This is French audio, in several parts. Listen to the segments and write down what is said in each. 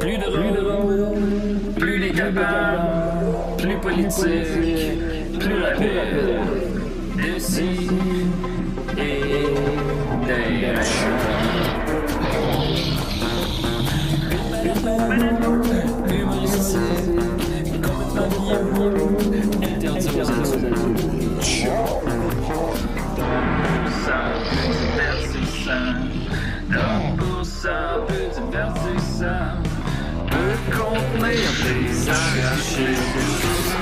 Plus drôle, plus décapable, plus politique, plus rapide. D'ici et d'ailleurs. Humoristique, complètement interdit aux adultes. Ça peut divertissant, donc pour ça peut divertissant, peut contenir des arrachés.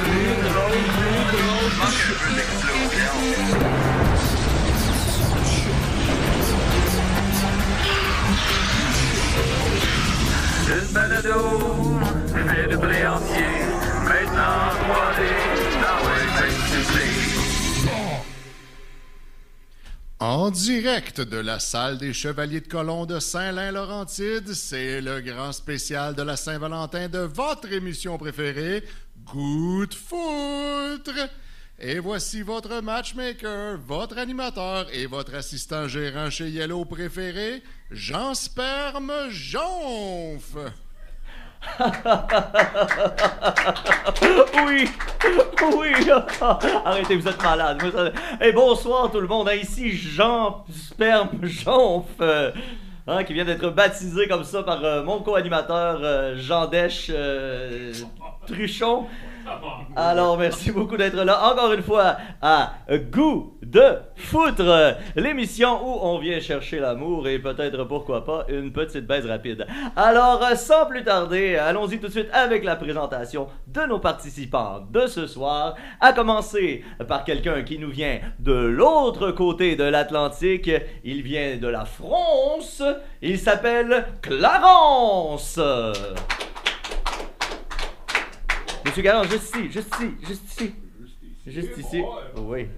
Plus drôle, manque un peu d'explosion. Une balado fait de blé entier, maintenant 3D, dans le En direct de la salle des Chevaliers de Colomb de Saint-Lin-Laurentide, c'est le grand spécial de la Saint-Valentin de votre émission préférée, Coup de Foutre. Et voici votre matchmaker, votre animateur et votre assistant gérant chez Yellow préféré, Jean Sperme Jonf. Oui, oui, arrêtez, vous êtes malade. Et bonsoir tout le monde, ici Jean Sperme Jonf, qui vient d'être baptisé comme ça par mon co-animateur Jean Dèche Truchon. Alors, merci beaucoup d'être là encore une fois à Goût de Foutre, l'émission où on vient chercher l'amour et peut-être, pourquoi pas, une petite baise rapide. Alors, sans plus tarder, allons-y tout de suite avec la présentation de nos participants de ce soir, à commencer par quelqu'un qui nous vient de l'autre côté de l'Atlantique. Il vient de la France, il s'appelle Clarence. Monsieur Garand, juste ici. Oui.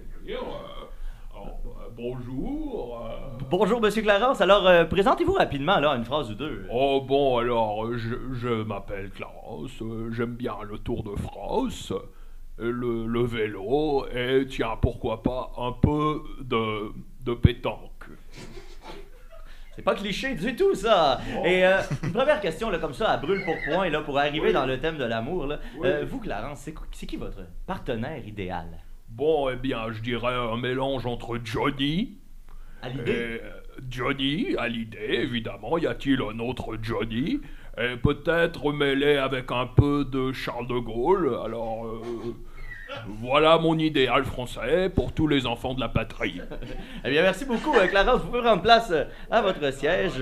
Bonjour. Bonjour, Monsieur Clarence. Alors, présentez-vous rapidement, là, une phrase ou deux. Oh bon, alors, je m'appelle Clarence, j'aime bien le Tour de France, le vélo, et tiens, pourquoi pas, un peu de pétanque. C'est pas cliché du tout, ça! Et une première question, là, comme ça, à brûle pour point, là, pour arriver dans le thème de l'amour, là. Vous, Clarence, c'est qui votre partenaire idéal? Bon, eh bien, je dirais un mélange entre Johnny... Hallyday? Johnny, Hallyday, évidemment, y a-t-il un autre Johnny? Et peut-être mêlé avec un peu de Charles de Gaulle, alors... Voilà mon idéal français pour tous les enfants de la patrie. Eh bien, merci beaucoup, Clarence. Vous pouvez prendre place à votre siège.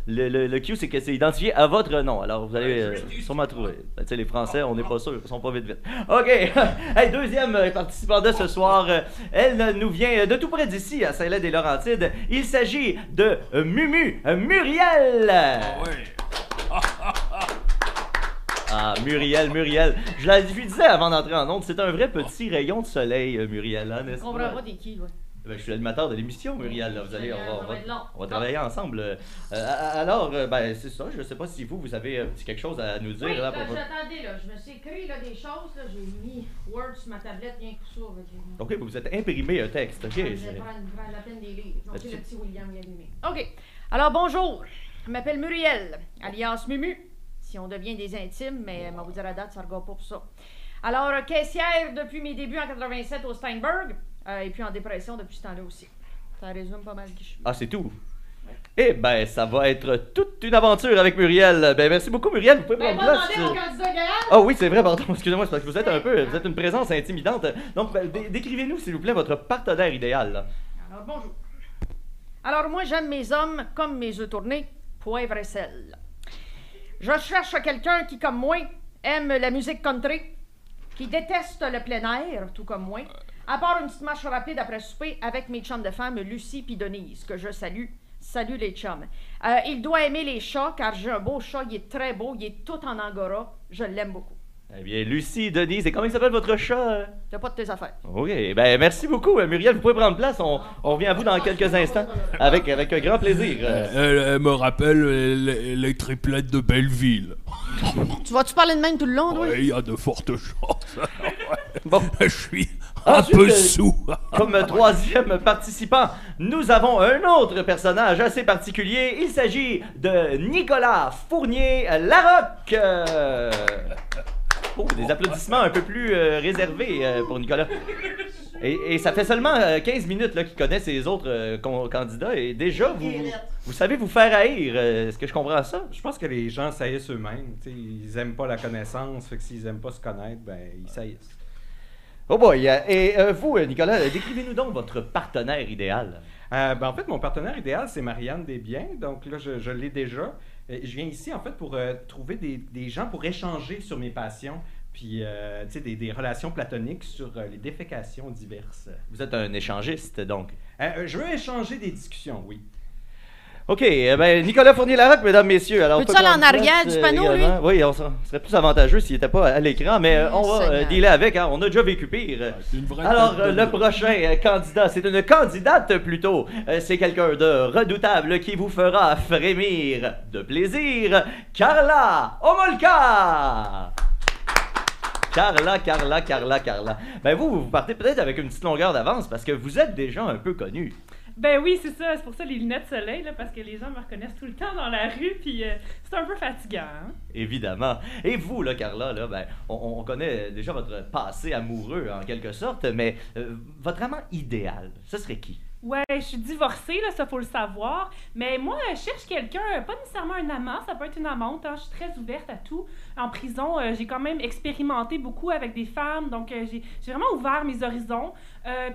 Le Q, c'est que c'est identifié à votre nom. Alors, vous allez sûrement trouver. Tu sais, les Français, on n'est pas sûr, ils sont pas vite. OK. Hey, deuxième participant de ce soir. Elle nous vient de tout près d'ici, à Saint-Lin-des-Laurentides. Il s'agit de Muriel. Oui. Ah, Muriel. Je la disais avant d'entrer en onde, c'est un vrai petit rayon de soleil, Muriel, hein, n'est-ce pas? On comprend pas t'es qui, là. Ben, je suis l'animateur de l'émission, Muriel. Là. Vous allez, on va travailler ensemble. C'est ça. Je sais pas si vous avez quelque chose à nous dire. Oui, là, j'attendais, là. Je me suis écrit là, des choses. Là. J'ai mis Word sur ma tablette, rien que ça. OK, vous vous êtes imprimé un texte. OK. Je vais prendre la peine des livres. Donc, c'est le petit William vient d'allumer. OK. Alors, bonjour. Je m'appelle Muriel, alias Mumu. Si on devient des intimes, mais on va vous dire à date, ça ne regarde pas pour ça. Alors, caissière depuis mes débuts en 87 au Steinberg, et puis en dépression depuis ce temps-là aussi. Ça résume pas mal qui je suis. Ah, c'est tout? Eh ben, ça va être toute une aventure avec Muriel. Ben, merci beaucoup, Muriel. Vous pouvez prendre place. Mon candidat Gaël? Ah oui, c'est vrai, pardon. Excusez-moi, c'est parce que vous êtes une présence intimidante. Donc, décrivez-nous, s'il vous plaît, votre partenaire idéal. Là. Alors, bonjour. Alors, moi, j'aime mes hommes comme mes œufs tournés, poivre et sel. Je cherche quelqu'un qui, comme moi, aime la musique country, qui déteste le plein air, tout comme moi, à part une petite marche rapide après souper avec mes chums de femmes, Lucie puis Denise, que je salue. Salut les chums. Il doit aimer les chats, car j'ai un beau chat, il est très beau, il est tout en angora, je l'aime beaucoup. Eh bien, Lucie, Denise, et comment il s'appelle votre chat? T'as pas de tes affaires. OK, ben merci beaucoup, Muriel. Vous pouvez prendre place. On revient à vous dans quelques instants. Avec un grand plaisir. Elle me rappelle les triplettes de Belleville. Tu vas-tu parler de même tout le long, toi? Oui, il y a de fortes chances. Bon. Je suis Un Ensuite, peu sous. comme troisième participant, nous avons un autre personnage assez particulier. Il s'agit de Nicolas Fournier-Larocque. Oh, des applaudissements un peu plus réservés pour Nicolas. Et ça fait seulement 15 minutes qu'il connaît ses autres candidats et déjà, vous savez vous faire haïr. Est-ce que je comprends ça? Je pense que les gens saillissent eux-mêmes. T'sais, ils aiment pas la connaissance, fait que s'ils aiment pas se connaître, ben ils saillissent. Oh boy! Et vous, Nicolas, décrivez-nous donc votre partenaire idéal. Ben en fait, mon partenaire idéal, c'est Marianne Desbiens. Donc là, je l'ai déjà. Je viens ici, en fait, pour trouver des gens pour échanger sur mes passions. Puis, tu sais, des relations platoniques sur les défécations diverses. Vous êtes un échangiste, donc. Je veux échanger des discussions, oui. OK, ben Nicolas Fournier-Larocque, mesdames, messieurs. Alors, Peux-tu aller en arrière du panneau, lui? Oui, serait plus avantageux s'il n'était pas à l'écran, mais on va dealer avec, hein, on a déjà vécu pire. C'est une vraie Alors, tête de le mort. prochain candidat, c'est une candidate plutôt. C'est quelqu'un de redoutable qui vous fera frémir de plaisir. Carla Homolka! Carla. Ben vous partez peut-être avec une petite longueur d'avance parce que vous êtes déjà un peu connu. Ben oui, c'est ça. C'est pour ça les lunettes soleil, là, parce que les gens me reconnaissent tout le temps dans la rue, puis c'est un peu fatigant. Hein? Évidemment. Et vous, là, Carla, là, ben, on connaît déjà votre passé amoureux, en quelque sorte, mais votre amant idéal, ce serait qui? Ouais, je suis divorcée, là, ça faut le savoir. Mais moi, je cherche quelqu'un, pas nécessairement un amant, ça peut être une amante. Hein, je suis très ouverte à tout. En prison, j'ai quand même expérimenté beaucoup avec des femmes, donc j'ai vraiment ouvert mes horizons.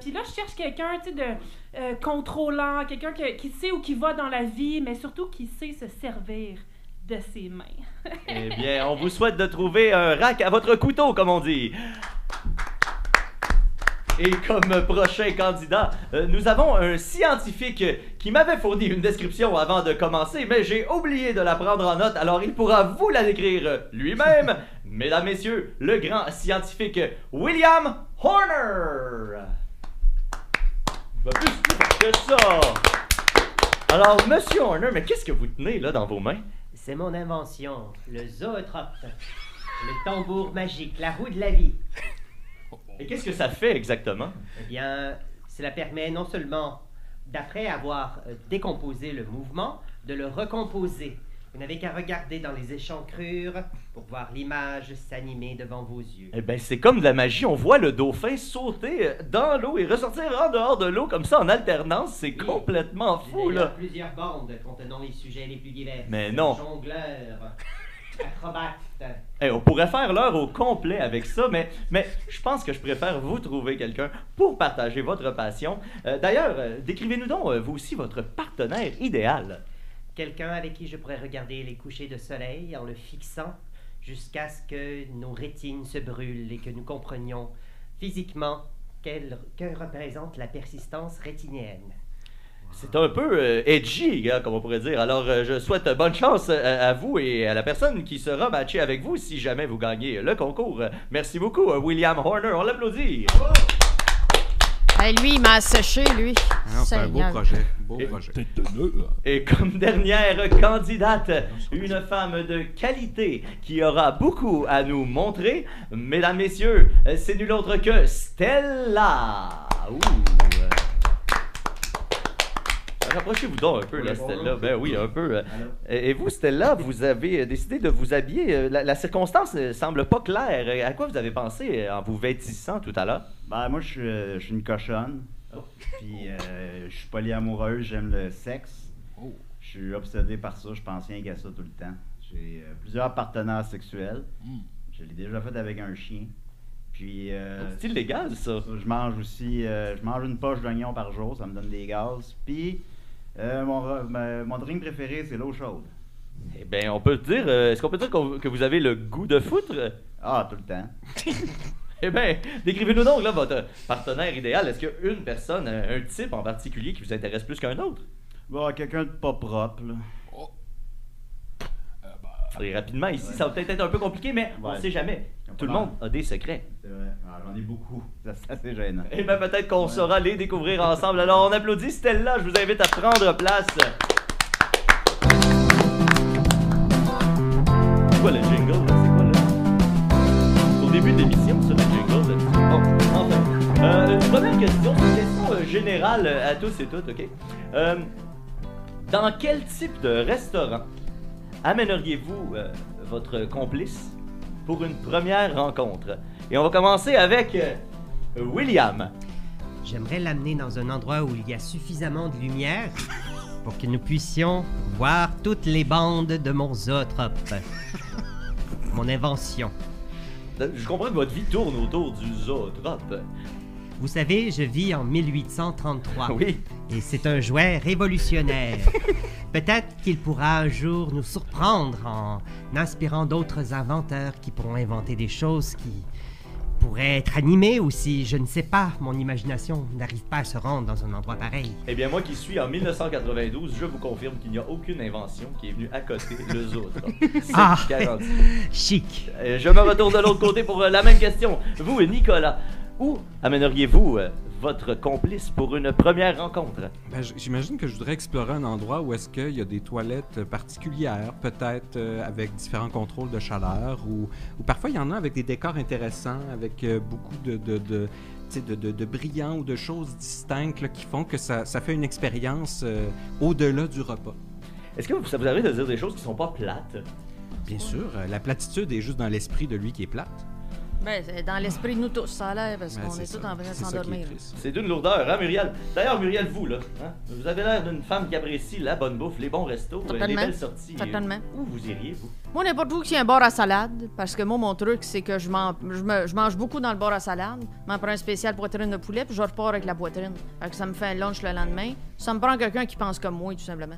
Puis là, je cherche quelqu'un, tu sais, de contrôlant, quelqu'un qui sait où il va dans la vie, mais surtout qui sait se servir de ses mains. Eh bien, on vous souhaite de trouver un rack à votre couteau, comme on dit. Et comme prochain candidat, nous avons un scientifique qui m'avait fourni une description avant de commencer, mais j'ai oublié de la prendre en note, alors il pourra vous la décrire lui-même. Mesdames, messieurs, le grand scientifique William Horner. Pas plus que ça. Alors, monsieur Horner, mais qu'est-ce que vous tenez là dans vos mains? C'est mon invention, le zootrope, le tambour magique, la roue de la vie. Et qu'est-ce que ça fait exactement? Eh bien, cela permet non seulement, d'après avoir décomposé le mouvement, de le recomposer. Vous n'avez qu'à regarder dans les échancrures pour voir l'image s'animer devant vos yeux. Eh bien, c'est comme de la magie. On voit le dauphin sauter dans l'eau et ressortir en dehors de l'eau comme ça en alternance. C'est complètement fou, là. Plusieurs bandes contenant les sujets les plus divers. Mais non. Jongleurs, acrobates. Hey, on pourrait faire l'heure au complet avec ça, mais je pense que je préfère vous trouver quelqu'un pour partager votre passion. D'ailleurs, décrivez-nous donc, vous aussi, votre partenaire idéal. Quelqu'un avec qui je pourrais regarder les couchers de soleil en le fixant jusqu'à ce que nos rétines se brûlent et que nous comprenions physiquement que représente la persistance rétinienne. C'est un peu edgy, hein, comme on pourrait dire. Alors, je souhaite bonne chance à vous et à la personne qui sera matchée avec vous si jamais vous gagnez le concours. Merci beaucoup, William Horner. On l'applaudit. Hey, lui, il m'a asséché, lui. Ah, c'est un beau Seigneur. projet. Beau projet. Tête de nœud. Et comme dernière candidate, une femme de qualité qui aura beaucoup à nous montrer. Mesdames, messieurs, c'est nul autre que Stella. Ouh. Rapprochez-vous donc un peu, là, Stella. Ben oui, un peu. Et vous, Stella, vous avez décidé de vous habiller. La circonstance ne semble pas claire. À quoi vous avez pensé en vous vêtissant tout à l'heure? Ben, moi, je suis une cochonne. Puis, je suis polyamoureuse, j'aime le sexe. Je suis obsédé par ça, je pense rien qu'à ça tout le temps. J'ai plusieurs partenaires sexuels. Je l'ai déjà fait avec un chien. Puis, C'est illégal, ça. je mange aussi, je mange une poche d'oignon par jour, ça me donne des gaz. Puis, mon drink préféré, c'est l'eau chaude. Eh bien, on peut dire. Est-ce qu'on peut dire que vous avez le goût de foutre? Ah, tout le temps. Eh bien, décrivez-nous donc là, votre partenaire idéal. Est-ce qu'il y a une personne, un type en particulier qui vous intéresse plus qu'un autre? Bon, quelqu'un de pas propre, là. Et rapidement, ici, ça va peut-être être un peu compliqué, mais on ne Ouais. sait jamais. Tout le monde a des secrets. C'est vrai. Ah, j'en ai beaucoup. C'est assez gênant. Eh bien, peut-être qu'on saura les découvrir ensemble. Alors, on applaudit Stella. Je vous invite à prendre place. C'est quoi le jingle, là? C'est quoi, là? Au début de l'émission, ça, le jingle, là. Bon, enfin. question, c'est une question générale à tous et toutes, OK? Dans quel type de restaurant amèneriez-vous votre complice pour une première rencontre? Et on va commencer avec William. J'aimerais l'amener dans un endroit où il y a suffisamment de lumière pour que nous puissions voir toutes les bandes de mon zootrope. Mon invention. Je comprends que votre vie tourne autour du zootrope. Vous savez, je vis en 1833. Oui. Et c'est un jouet révolutionnaire. Peut-être qu'il pourra un jour nous surprendre en inspirant d'autres inventeurs qui pourront inventer des choses qui pourraient être animées ou si, je ne sais pas, mon imagination n'arrive pas à se rendre dans un endroit pareil. Eh bien, moi qui suis en 1992, je vous confirme qu'il n'y a aucune invention qui est venue à côté le zootrope. Ah! C'est garanti. Chic. Je me retourne de l'autre côté pour la même question. Vous, Nicolas, où amèneriez-vous votre complice pour une première rencontre? Ben, j'imagine que je voudrais explorer un endroit où est-ce qu'il y a des toilettes particulières, peut-être avec différents contrôles de chaleur, ou parfois il y en a avec des décors intéressants, avec beaucoup de brillants ou de choses distinctes là, qui font que ça fait une expérience au-delà du repas. Est-ce que ça vous arrive de dire des choses qui sont pas plates? Bien sûr, la platitude est juste dans l'esprit de lui qui est plate. Ben, c'est dans l'esprit de nous tous, ça a l'air, parce qu'on est tous en train de s'endormir. C'est d'une lourdeur, hein, Muriel? D'ailleurs, Muriel, vous, là, hein, vous avez l'air d'une femme qui apprécie la bonne bouffe, les bons restos, les belles sorties. Certainement. Où vous iriez, vous? Moi, n'importe où qu'il y ait un bar à salade, parce que moi, mon truc, c'est que je mange beaucoup dans le bar à salade. Je m'en prends un spécial poitrine de poulet, puis je repars avec la poitrine. Fait que ça me fait un lunch le lendemain. Ça me prend quelqu'un qui pense comme moi, tout simplement.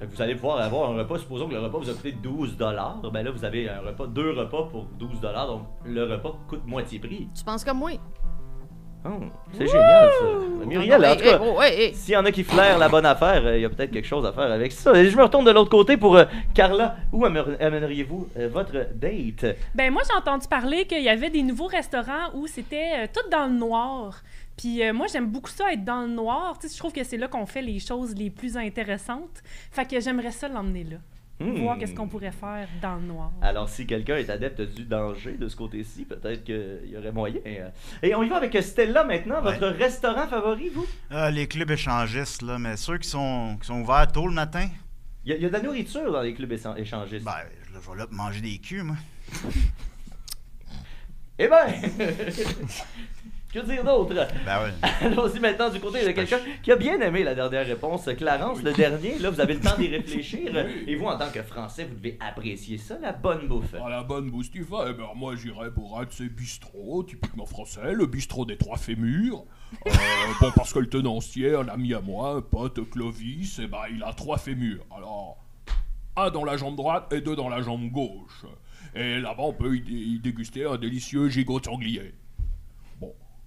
Vous allez pouvoir avoir un repas, supposons que le repas vous a coûté 12$. Ben là, vous avez un repas, 2 repas pour 12$, donc le repas coûte moitié prix. Tu penses comme moi? Oh, c'est génial, ça. Muriel, en tout cas, s'il y en a qui flairent la bonne affaire, il y a peut-être quelque chose à faire avec ça. Et je me retourne de l'autre côté pour Carla. Où amèneriez-vous votre date? Ben moi, j'ai entendu parler qu'il y avait des nouveaux restaurants où c'était tout dans le noir. Puis moi, j'aime beaucoup ça, être dans le noir. Tu sais, je trouve que c'est là qu'on fait les choses les plus intéressantes. Fait que j'aimerais ça l'emmener là. Voir qu'est-ce qu'on pourrait faire dans le noir. Alors, si quelqu'un est adepte du danger de ce côté-ci, peut-être qu'il y aurait moyen. Et on y va avec Stella maintenant. Votre restaurant favori, vous? Les clubs échangistes, là, mais ceux qui sont ouverts tôt le matin. Il y a de la nourriture dans les clubs échangistes. Ben, je vais là manger des culs, moi. Eh ben! Que dire d'autre? Ben oui. Allons-y maintenant du côté de quelqu'un qui a bien aimé la dernière réponse. Clarence, le dernier, là, vous avez le temps d'y réfléchir. Et vous, en tant que Français, vous devez apprécier ça, la bonne bouffe. Ah, la bonne bouffe, tu vas. Eh ben, moi, j'irais pour un de ces bistrots, typiquement français, le bistrot des Trois Fémurs. Bon, parce que le tenancier, un ami à moi, un pote, Clovis, eh ben, il a 3 fémurs. Alors, un dans la jambe droite et 2 dans la jambe gauche. Et là-bas, on peut y déguster un délicieux gigot de sanglier.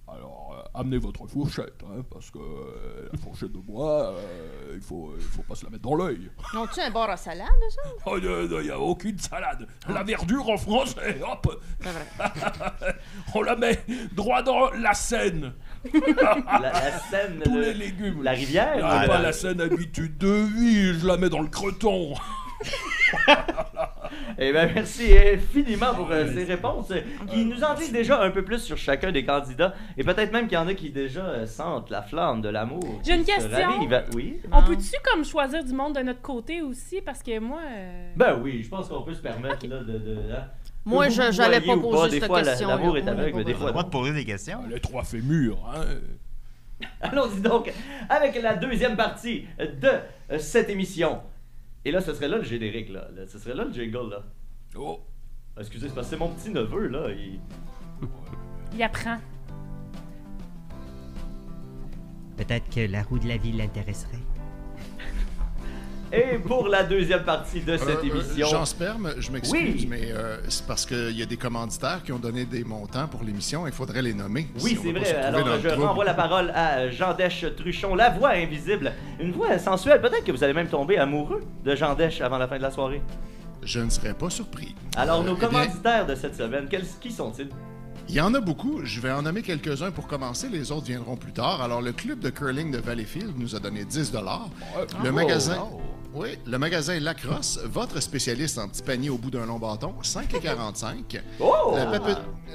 Alors, amenez votre fourchette, hein, parce que la fourchette de bois, il faut pas se la mettre dans l'œil. Ont-tu un bar à salade, ça? Oh, il n'y a aucune salade. La verdure en français, hop! C'est vrai. On la met droit dans la Seine. La Seine, tous les légumes. La rivière? Ah, pas la Seine habitude de vie, je la mets dans le creton. Eh bien, merci infiniment pour ces réponses qui nous en disent déjà un peu plus sur chacun des candidats et peut-être même qu'il y en a qui déjà sentent la flamme de l'amour. J'ai une question. Oui? On peut-tu comme choisir du monde de notre côté aussi? Parce que moi... Ben oui, je pense qu'on peut se permettre là, hein? Moi, j'allais pas poser cette question. L'amour est aveugle, mais des fois... On va te poser des questions. Les 3 fémurs, hein? Allons-y donc avec la deuxième partie de cette émission. Et là, ce serait là le générique, là. Ce serait là le jingle, là. Oh! Excusez, c'est parce que c'est mon petit neveu, là. Il apprend. Peut-être que la roue de la vie l'intéresserait. Et pour la deuxième partie de cette émission... Jean Sperme, je m'excuse, Oui. mais c'est parce qu'il y a des commanditaires qui ont donné des montants pour l'émission. Il faudrait les nommer. Oui, si on c'est veut pas vrai. se retrouver Alors, dans le je trouble. renvoie la parole à Jean Dèche-Truchon, la voix invisible. Une voix sensuelle. Peut-être que vous allez même tomber amoureux de Jean Dèche avant la fin de la soirée. Je ne serais pas surpris. Alors, nos Eh bien, commanditaires de cette semaine, qui sont-ils? il y en a beaucoup. Je vais en nommer quelques-uns pour commencer. Les autres viendront plus tard. Alors, le club de curling de Valleyfield nous a donné 10 $. Le magasin... Oui, le magasin Lacrosse, votre spécialiste en petits paniers au bout d'un long bâton, 5,45. Oh!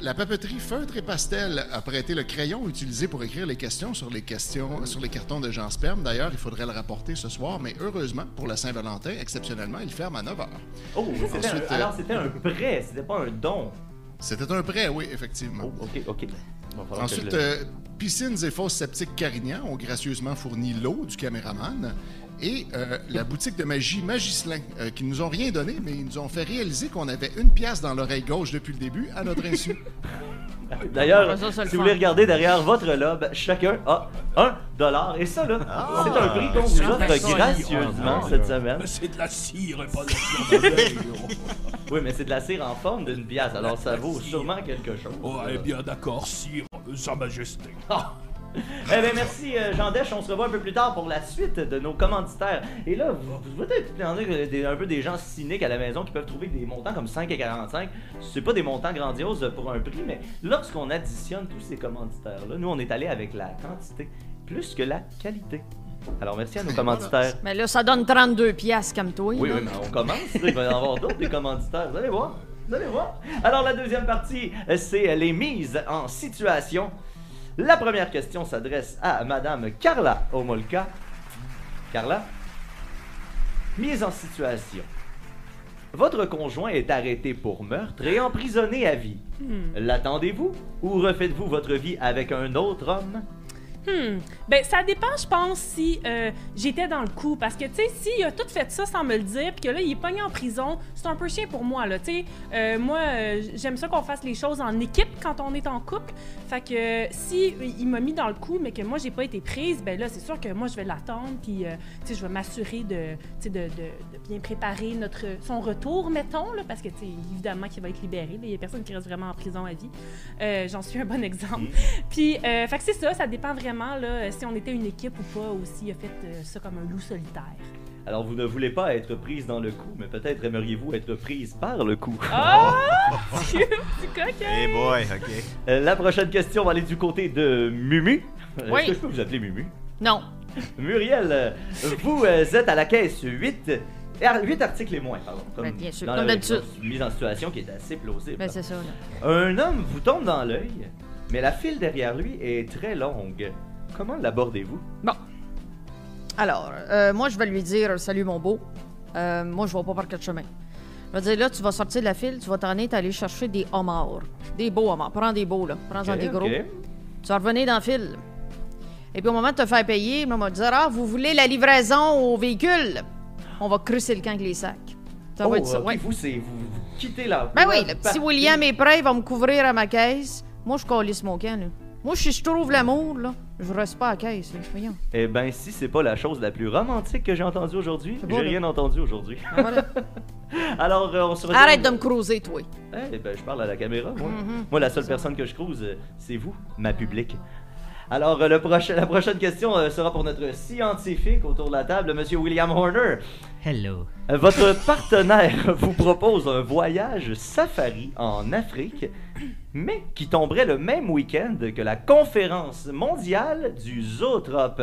La papeterie Feutre et Pastel a prêté le crayon utilisé pour écrire les questions sur les cartons de Jean Sperme. D'ailleurs, il faudrait le rapporter ce soir, mais heureusement, pour la Saint-Valentin, exceptionnellement, il ferme à 9h. Oh, alors c'était un prêt, c'était pas un don. C'était un prêt, oui, effectivement. Oh, OK. Ensuite, Piscines et Fosses Sceptiques Carignan ont gracieusement fourni l'eau du caméraman. Et la boutique de magie Magislin, qui nous ont rien donné, mais ils nous ont fait réaliser qu'on avait une pièce dans l'oreille gauche depuis le début, à notre insu. D'ailleurs, si vous voulez regarder derrière votre lobe, chacun a $1. Et ça, là, c'est un prix qu'on vous offre gracieusement cette semaine. Mais c'est de la cire et pas de la cire d'abeille. Oui, mais c'est de la cire en forme d'une pièce, alors ça vaut sûrement quelque chose. Oh, eh bien d'accord, sire, Sa Majesté. Eh bien, merci, Jean Dèche. On se revoit un peu plus tard pour la suite de nos commanditaires. Et là, vous peut-être un peu des gens cyniques à la maison qui peuvent trouver des montants comme 5,45. C'est pas des montants grandioses pour un prix, mais lorsqu'on additionne tous ces commanditaires-là, nous, on est allé avec la quantité plus que la qualité. Alors, merci à nos commanditaires. Mais là, ça donne 32 piastres comme toi. Oui, là. mais on commence. Il va y en avoir d'autres, des commanditaires. Vous allez voir. Alors, la deuxième partie, c'est les mises en situation. La première question s'adresse à Madame Carla Homolka. Carla, mise en situation. Votre conjoint est arrêté pour meurtre et emprisonné à vie. L'attendez-vous ou refaites-vous votre vie avec un autre homme? Ben, ça dépend, je pense, si j'étais dans le coup. Parce que, tu sais, s'il a tout fait ça sans me le dire, puis que là, il est pogné en prison, c'est un peu chiant pour moi, là, tu sais. Moi, j'aime ça qu'on fasse les choses en équipe quand on est en couple. Fait que si il m'a mis dans le coup, mais que moi, j'ai pas été prise, ben là, c'est sûr que moi, je vais l'attendre, puis, tu sais, je vais m'assurer de bien préparer son retour, mettons, là, parce que, tu sais, évidemment qu'il va être libéré. Il y a personne qui reste vraiment en prison à vie. J'en suis un bon exemple. Puis, fait que c'est ça dépend vraiment. Là, si on était une équipe ou pas, ou s'il a fait ça comme un loup solitaire. Alors, vous ne voulez pas être prise dans le coup, mais peut-être aimeriez-vous être prise par le coup. Ah! C'est coquin! Hey boy, OK. La prochaine question va aller du côté de Mumu. Oui. Est-ce que je peux vous appeler Mumu? Non. Muriel, vous êtes à la caisse 8 articles et moins, pardon. Ben, bien sûr, dans comme d'habitude. Une mise en situation qui est assez plausible. Ben, c'est ça, là. Un homme vous tombe dans l'œil, mais la file derrière lui est très longue. Comment l'abordez-vous? Bon. Alors, moi, je vais lui dire « Salut, mon beau. Moi, je vais pas par quatre chemins. » Je vais dire, là, tu vas sortir de la file, tu vas t'en aller chercher des homards. Des beaux homards. Prends des beaux, là. Prends-en des gros. Okay. Tu vas revenir dans la file. Et puis, au moment de te faire payer, on va te dire « Ah, vous voulez la livraison au véhicule? On va crusser le camp avec les sacs. » Ça va être ça, ouais. Vous quittez la... Ben oui, le petit William est prêt, il va me couvrir à ma caisse. Moi, je calisse mon camp, là. Moi, si je trouve l'amour, là, je reste pas à la caisse, là. Voyons. Eh ben, si c'est pas la chose la plus romantique que j'ai entendue aujourd'hui, j'ai rien entendu aujourd'hui. Ben, voilà. Alors, on se retrouve... Arrête de me cruiser, toi. Eh ben, je parle à la caméra, moi. Moi, la seule personne que je cruise, c'est vous, ma public. Alors, la prochaine question sera pour notre scientifique autour de la table, Monsieur William Horner. Hello. Votre partenaire vous propose un voyage safari en Afrique, mais qui tomberait le même week-end que la conférence mondiale du zootrope.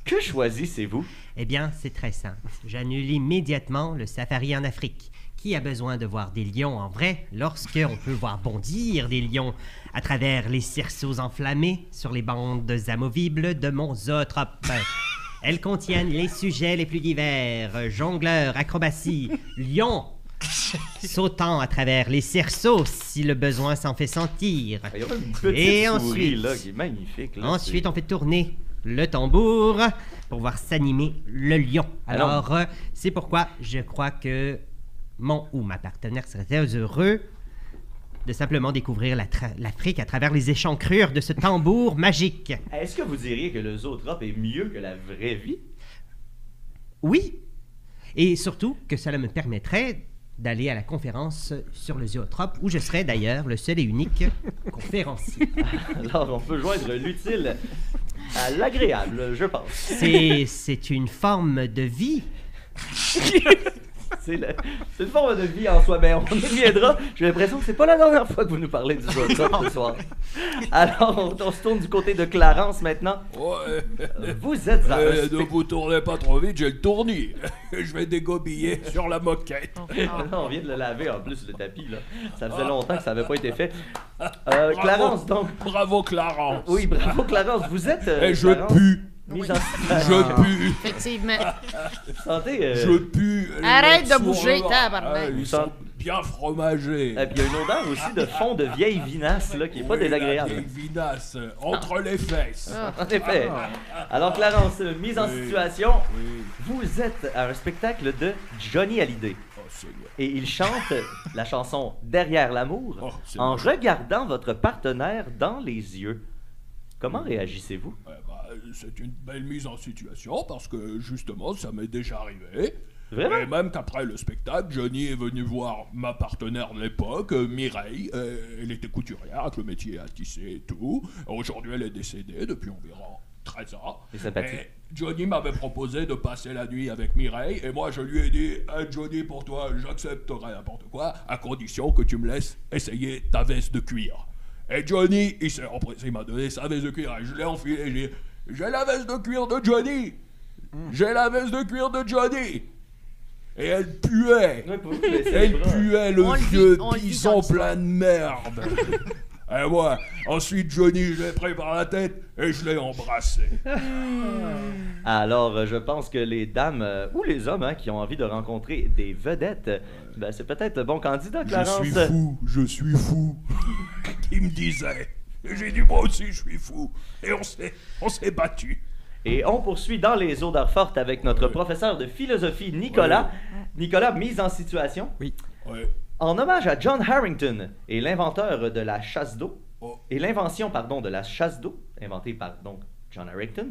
Que choisissez-vous? Eh bien, c'est très simple. J'annule immédiatement le safari en Afrique. Qui a besoin de voir des lions en vrai lorsqu'on peut voir bondir des lions à travers les cerceaux enflammés sur les bandes amovibles de mon zootrope? Elles contiennent les sujets les plus divers, jongleurs, acrobatie, lions, sautant à travers les cerceaux si le besoin s'en fait sentir. Il y a une petite Et souris, ensuite, là, qui est magnifique. Là, ensuite on fait tourner le tambour pour voir s'animer le lion. Alors, c'est pourquoi je crois que mon ou ma partenaire serait très heureux de simplement découvrir l'Afrique à travers les échancrures de ce tambour magique. Est-ce que vous diriez que le zootrope est mieux que la vraie vie? Oui, et surtout que cela me permettrait d'aller à la conférence sur le zootrope, où je serais d'ailleurs le seul et unique conférencier. Alors, on peut joindre l'utile à l'agréable, je pense. C'est une forme de vie. C'est une forme de vie en soi, mais on y reviendra. J'ai l'impression que c'est pas la dernière fois que vous nous parlez du Zotop ce soir. Alors, on se tourne du côté de Clarence maintenant. Ouais. Vous êtes Ne vous tournez pas trop vite, j'ai le tournis. Je vais dégobiller sur la moquette. Non, on vient de le laver en plus, le tapis, là. Ça faisait longtemps que ça n'avait pas été fait. Clarence, donc. Bravo, Clarence. Oui, bravo, Clarence. Vous êtes. Et je Clarence, pue. mise en situation. Je pue. Effectivement. Sentez. Je pue. Arrête de les bouger, sourds. tabarnak. Ils sont bien fromagés. Et puis il y a une odeur aussi de fond de vieille vinasse, là, qui est pas désagréable. La vieille vinasse entre les fesses. En effet. Alors, Clarence, mise en situation, vous êtes à un spectacle de Johnny Hallyday. Oh, Seigneur. Et il chante la chanson Derrière l'amour Oh, c'est en moche. regardant votre partenaire dans les yeux. Comment réagissez-vous? C'est une belle mise en situation parce que justement ça m'est déjà arrivé. Vraiment? Et même qu'après le spectacle, Johnny est venu voir ma partenaire de l'époque, Mireille. Elle était couturière avec le métier à tisser et tout. Aujourd'hui elle est décédée depuis environ 13 ans. C'est sympathique. Et Johnny m'avait proposé de passer la nuit avec Mireille et moi je lui ai dit hey, Johnny, pour toi j'accepterai n'importe quoi à condition que tu me laisses essayer ta veste de cuir. Et Johnny, il s'est empressé, il m'a donné sa veste de cuir et je l'ai enfilée. J'ai dit j'ai la veste de cuir de Johnny. J'ai la veste de cuir de Johnny. Et elle puait. Oui, pour vous, baissez les Elle bras. puait le On le vit- vieux on le vit bison dans le sang. plein de merde. Et moi, ensuite Johnny, je l'ai pris par la tête et je l'ai embrassé. Alors, je pense que les dames ou les hommes qui ont envie de rencontrer des vedettes, ben, c'est peut-être le bon candidat, Clarence. Je suis fou. Il me disait. Et j'ai dit moi aussi je suis fou. Et on s'est battu. Et on poursuit dans les odeurs fortes avec notre professeur de philosophie, Nicolas. Nicolas, mise en situation. Oui. Ouais. En hommage à John Harrington et l'inventeur de la chasse d'eau, Oh. et l'invention, pardon, de la chasse d'eau, inventée par, donc, John Harrington,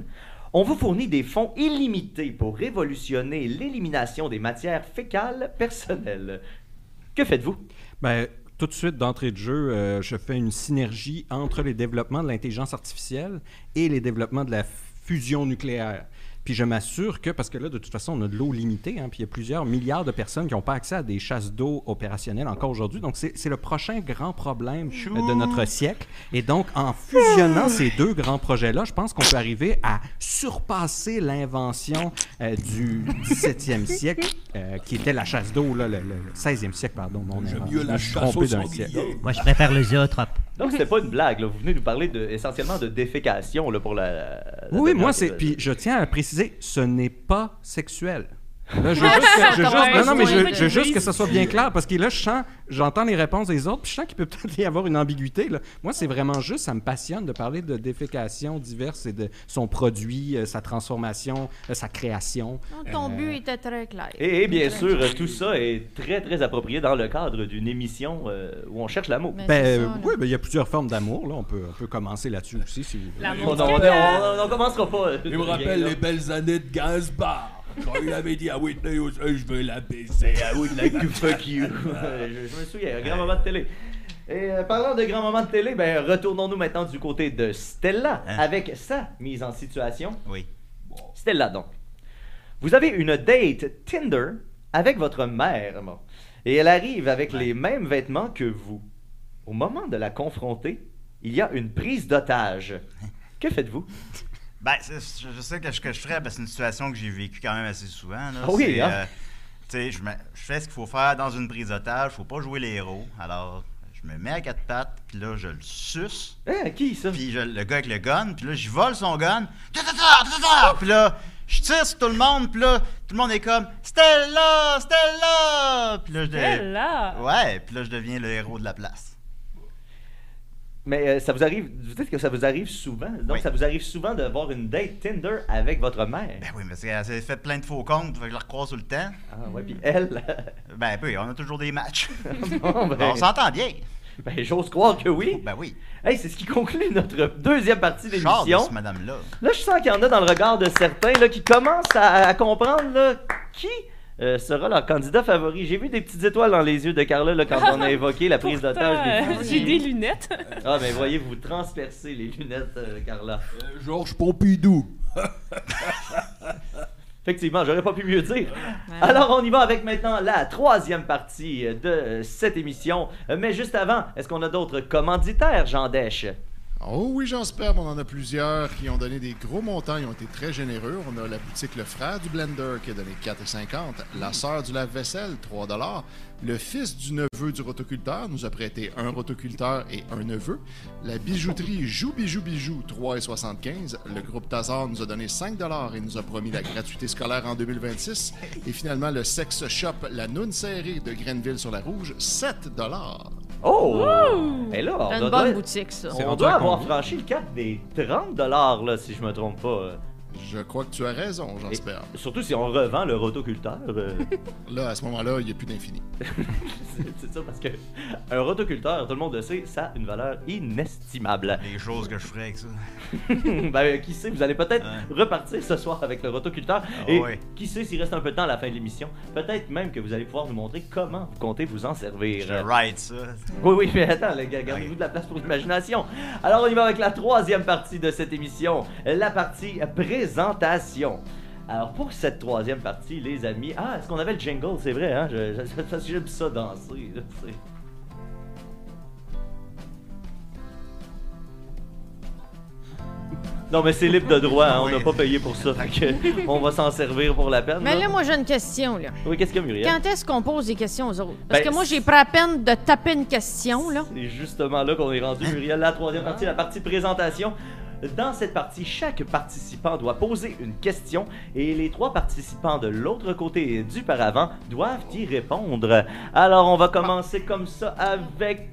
on vous fournit des fonds illimités pour révolutionner l'élimination des matières fécales personnelles. Que faites-vous? Ben, tout de suite, d'entrée de jeu, je fais une synergie entre les développements de l'intelligence artificielle et les développements de la fusion nucléaire. Puis je m'assure que, parce que là, de toute façon, on a de l'eau limitée, puis il y a plusieurs milliards de personnes qui n'ont pas accès à des chasses d'eau opérationnelles encore aujourd'hui. Donc, c'est le prochain grand problème de notre siècle. Et donc, en fusionnant ces deux grands projets-là, je pense qu'on peut arriver à surpasser l'invention du 17e siècle, qui était la chasse d'eau, là, le 16e siècle, pardon. J'aime Je mieux me la suis chasse trompé au d'un sanglier. siècle. Moi, je préfère le zootrope. Donc, c'était pas une blague, là. Vous venez nous parler essentiellement de défécation là, pour la Oui, moi, c'est... puis je tiens à préciser, ce n'est pas sexuel. Là, je veux juste que ça soit bien clair, parce que là, j'entends les réponses des autres, puis je sens qu'il peut peut-être y avoir une ambiguïté. Là. Moi, c'est vraiment juste, ça me passionne de parler de défécation diverses et de son produit, sa transformation, sa création. Ton but était très clair. Et bien Très sûr, clair. tout ça est très, très approprié dans le cadre d'une émission où on cherche l'amour. Mais c'est ça, là. Oui, il y a plusieurs formes d'amour. Là. On peut commencer là-dessus aussi, si vous voulez. L'amour On du Québec. commencera pas. Il me rappelle les belles années de Gainsbourg. Quand il avait dit à Whitney Houston, je veux la baiser. I would like to fuck you. je me souviens, un grand moment de télé. Et parlant de grand moment de télé, ben retournons-nous maintenant du côté de Stella avec sa mise en situation. Oui. Stella, donc. Vous avez une date Tinder avec votre mère, bon. Et elle arrive avec les mêmes vêtements que vous. Au moment de la confronter, il y a une prise d'otage. Que faites-vous? Ben, je sais que je ferais, c'est une situation que j'ai vécue quand même assez souvent. Là. Ah oui, C'est, hein? tu sais, je fais ce qu'il faut faire dans une prise d'otage, faut pas jouer les héros. Alors, je me mets à quatre pattes, puis là, je le suce. Hein, qui ça? Puis le gars avec le gun, puis là, je vole son gun. Puis là, je tire sur tout le monde, puis là, tout le monde est comme « Stella! Stella! » Puis là, Stella! Ouais, puis là, je deviens le héros de la place. Mais ça vous arrive, vous dites que ça vous arrive souvent. Donc, Oui. ça vous arrive souvent d'avoir une date Tinder avec votre mère. Ben oui, mais elle s'est fait plein de faux comptes, fait que je la recroise tout le temps. Ah ouais, puis elle... Ben oui, on a toujours des matchs. bon, ben, On s'entend bien. ben, j'ose croire que oui. Ben oui. Hey, c'est ce qui conclut notre deuxième partie Charles de d'émission. cette madame-là. Là, je sens qu'il y en a dans le regard de certains là, qui commencent à comprendre là, qui sera leur candidat favori. J'ai vu des petites étoiles dans les yeux de Carla là, quand on a évoqué la prise d'otage des Pourtant, j'ai des lunettes. Ah, mais voyez, vous transpercez les lunettes, Carla. Georges Pompidou. Effectivement, j'aurais pas pu mieux dire. Alors, on y va avec maintenant la troisième partie de cette émission. Mais juste avant, est-ce qu'on a d'autres commanditaires, Jean Dèche? Oh oui, Jean Sperme, on en a plusieurs qui ont donné des gros montants, ils ont été très généreux. On a la boutique Le Frère du Blender qui a donné 4,50 $, la sœur du lave-vaisselle, 3 $, le fils du neveu du rotoculteur nous a prêté un rotoculteur et un neveu, la bijouterie Jou Bijou Bijou, 3,75 $, le groupe Tazar nous a donné 5 $ et nous a promis la gratuité scolaire en 2026, et finalement le sex shop La Noune Serrée de Grenville-sur-la-Rouge, 7 $. Oh! Et là, C'est une bonne boutique, ça. On doit avoir franchi le cap des 30 $, là, si je me trompe pas. Je crois que tu as raison, Jean Sperme. Surtout si on revend le rotoculteur. Là, à ce moment-là, il n'y a plus d'infini. C'est ça, parce que un rotoculteur, tout le monde le sait, ça a une valeur inestimable. Les choses que je ferais avec ça. Ben, qui sait, vous allez peut-être repartir ce soir avec le rotoculteur. Et qui sait s'il reste un peu de temps à la fin de l'émission, peut-être même que vous allez pouvoir nous montrer comment vous comptez vous en servir. Je write ça. Oui, mais attends, gardez-vous de la place pour l'imagination. Alors, on y va avec la troisième partie de cette émission, la partie présentation. Alors, pour cette troisième partie, les amis... Ah, est-ce qu'on avait le jingle? C'est vrai, hein? Parce que j'aime ça danser, là, tu sais. Non, mais c'est libre de droit, hein, on n'a pas payé pour ça, fait que on va s'en servir pour la peine. Mais là, moi, j'ai une question, là. Oui, qu'est-ce qu'il y a, Muriel? Quand est-ce qu'on pose des questions aux autres? Parce Ben, que moi, j'ai pris la peine de taper une question, là. C'est justement là qu'on est rendu, Muriel, la troisième partie, la partie présentation. Dans cette partie, chaque participant doit poser une question et les trois participants de l'autre côté du paravent doivent y répondre. Alors, on va commencer comme ça avec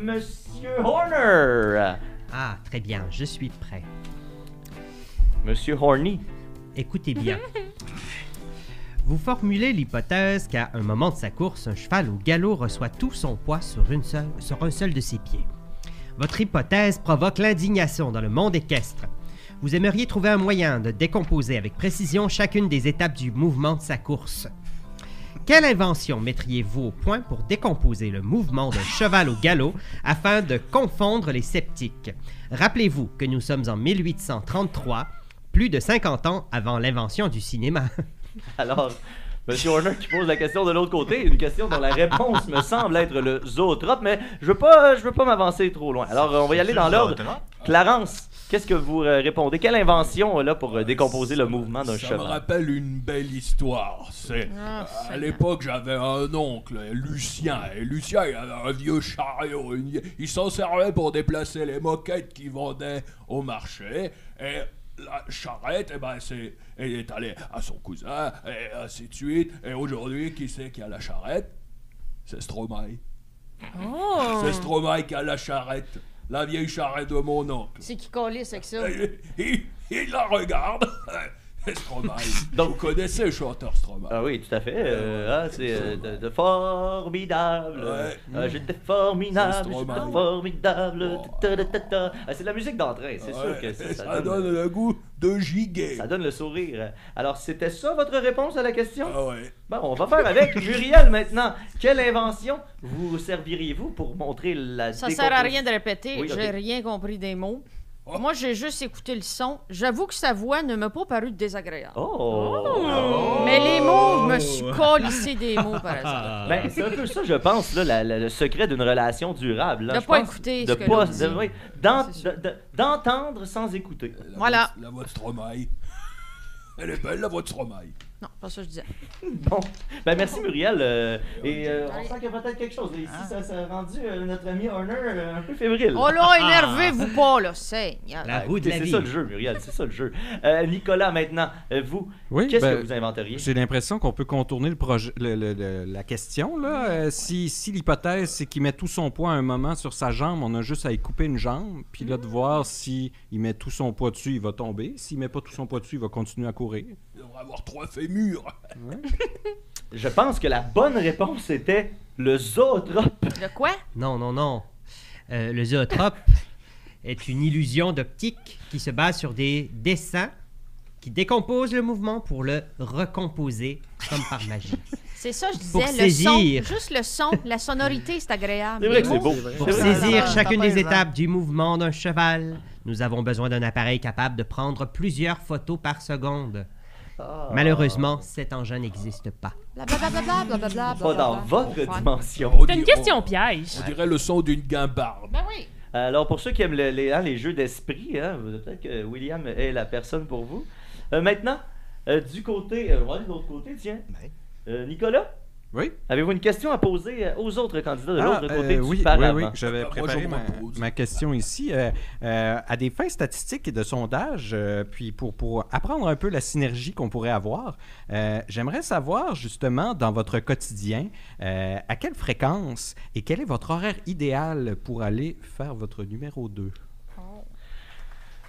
Monsieur Horner. Ah, très bien, je suis prêt. Monsieur Horny. Écoutez bien. Vous formulez l'hypothèse qu'à un moment de sa course, un cheval au galop reçoit tout son poids sur un seul de ses pieds. Votre hypothèse provoque l'indignation dans le monde équestre. Vous aimeriez trouver un moyen de décomposer avec précision chacune des étapes du mouvement de sa course. Quelle invention mettriez-vous au point pour décomposer le mouvement d'un cheval au galop afin de confondre les sceptiques? Rappelez-vous que nous sommes en 1833, plus de 50 ans avant l'invention du cinéma. Alors, Monsieur Horner qui pose la question de l'autre côté, une question dont la réponse me semble être le zootrope, mais je veux pas m'avancer trop loin. Alors, on va y aller dans l'ordre. Clarence, qu'est-ce que vous répondez? Quelle invention là pour décomposer le mouvement d'un cheval? Ça me rappelle une belle histoire. C'est à l'époque, j'avais un oncle, Lucien. Et Lucien, il avait un vieux chariot. Il s'en servait pour déplacer les moquettes qu'il vendait au marché. Et la charrette, elle est allée à son cousin, et ainsi de suite. Et aujourd'hui, qui c'est qui a la charrette? C'est Stromae. Oh! C'est Stromae qui a la charrette. La vieille charrette de mon oncle. C'est qui calisse avec ça? Il la regarde. Stromae. Donc, vous connaissez le chanteur Stromae? Ah oui, tout à fait. C'est de formidable. J'étais formidable, j'étais formidable. C'est de la musique d'entrain, c'est sûr que ça donne le goût de giga. Ça donne le sourire. Alors, c'était ça votre réponse à la question? Ah ouais. Bon, on va faire avec Muriel maintenant. Quelle invention vous serviriez-vous pour montrer la Ça sert à rien de répéter, Oui, j'ai rien compris des mots. Moi, j'ai juste écouté le son. J'avoue que sa voix ne m'a pas paru désagréable. Mais les mots, je me suis collissé des mots, par exemple. Ben, c'est un peu ça, je pense, là, le secret d'une relation durable. Là, de pas écouter ce que pas, l'on dit. d'entendre sans écouter. Voilà. La voix de Stromae. Elle est belle, la voix de Stromae. Non, pas ça que je disais. Bon, ben merci Muriel. On sent qu'il y a peut-être quelque chose. Ici, ça a rendu notre ami Horner un peu fébrile. Oh là, énervez-vous pas, là, Seigneur. La roue de la vie. C'est ça le jeu, Muriel, c'est ça le jeu. Nicolas, maintenant, vous, qu'est-ce que vous inventeriez? J'ai l'impression qu'on peut contourner la question. Là. Si l'hypothèse, c'est qu'il met tout son poids à un moment sur sa jambe, on a juste à y couper une jambe, puis là, de voir s'il met tout son poids dessus, il va tomber. S'il met pas tout son poids dessus, il va continuer à courir. Il devrait avoir 3 fémurs. Ouais. Je pense que la bonne réponse était le zootrope. Le quoi? Non. Le zootrope est une illusion d'optique qui se base sur des dessins qui décomposent le mouvement pour le recomposer comme par magie. C'est ça, je disais, Pour le saisir. son, juste le son, la sonorité, c'est agréable. C'est vrai que c'est beau. Pour saisir chacune des étapes du mouvement d'un cheval, nous avons besoin d'un appareil capable de prendre plusieurs photos par seconde. Malheureusement, cet engin n'existe pas. Pas dans votre dimension. C'est une question piège. On dirait le son d'une guimbarde. Ben oui. Alors, pour ceux qui aiment les jeux d'esprit, peut-être que William est la personne pour vous. Maintenant, du côté... on va aller de l'autre côté, tiens. Nicolas? Oui. Avez-vous une question à poser aux autres candidats de l'autre côté oui, du Parlement? oui, j'avais préparé ma question ici. À des fins statistiques et de sondage, puis pour apprendre un peu la synergie qu'on pourrait avoir, j'aimerais savoir justement dans votre quotidien, à quelle fréquence et quel est votre horaire idéal pour aller faire votre numéro 2?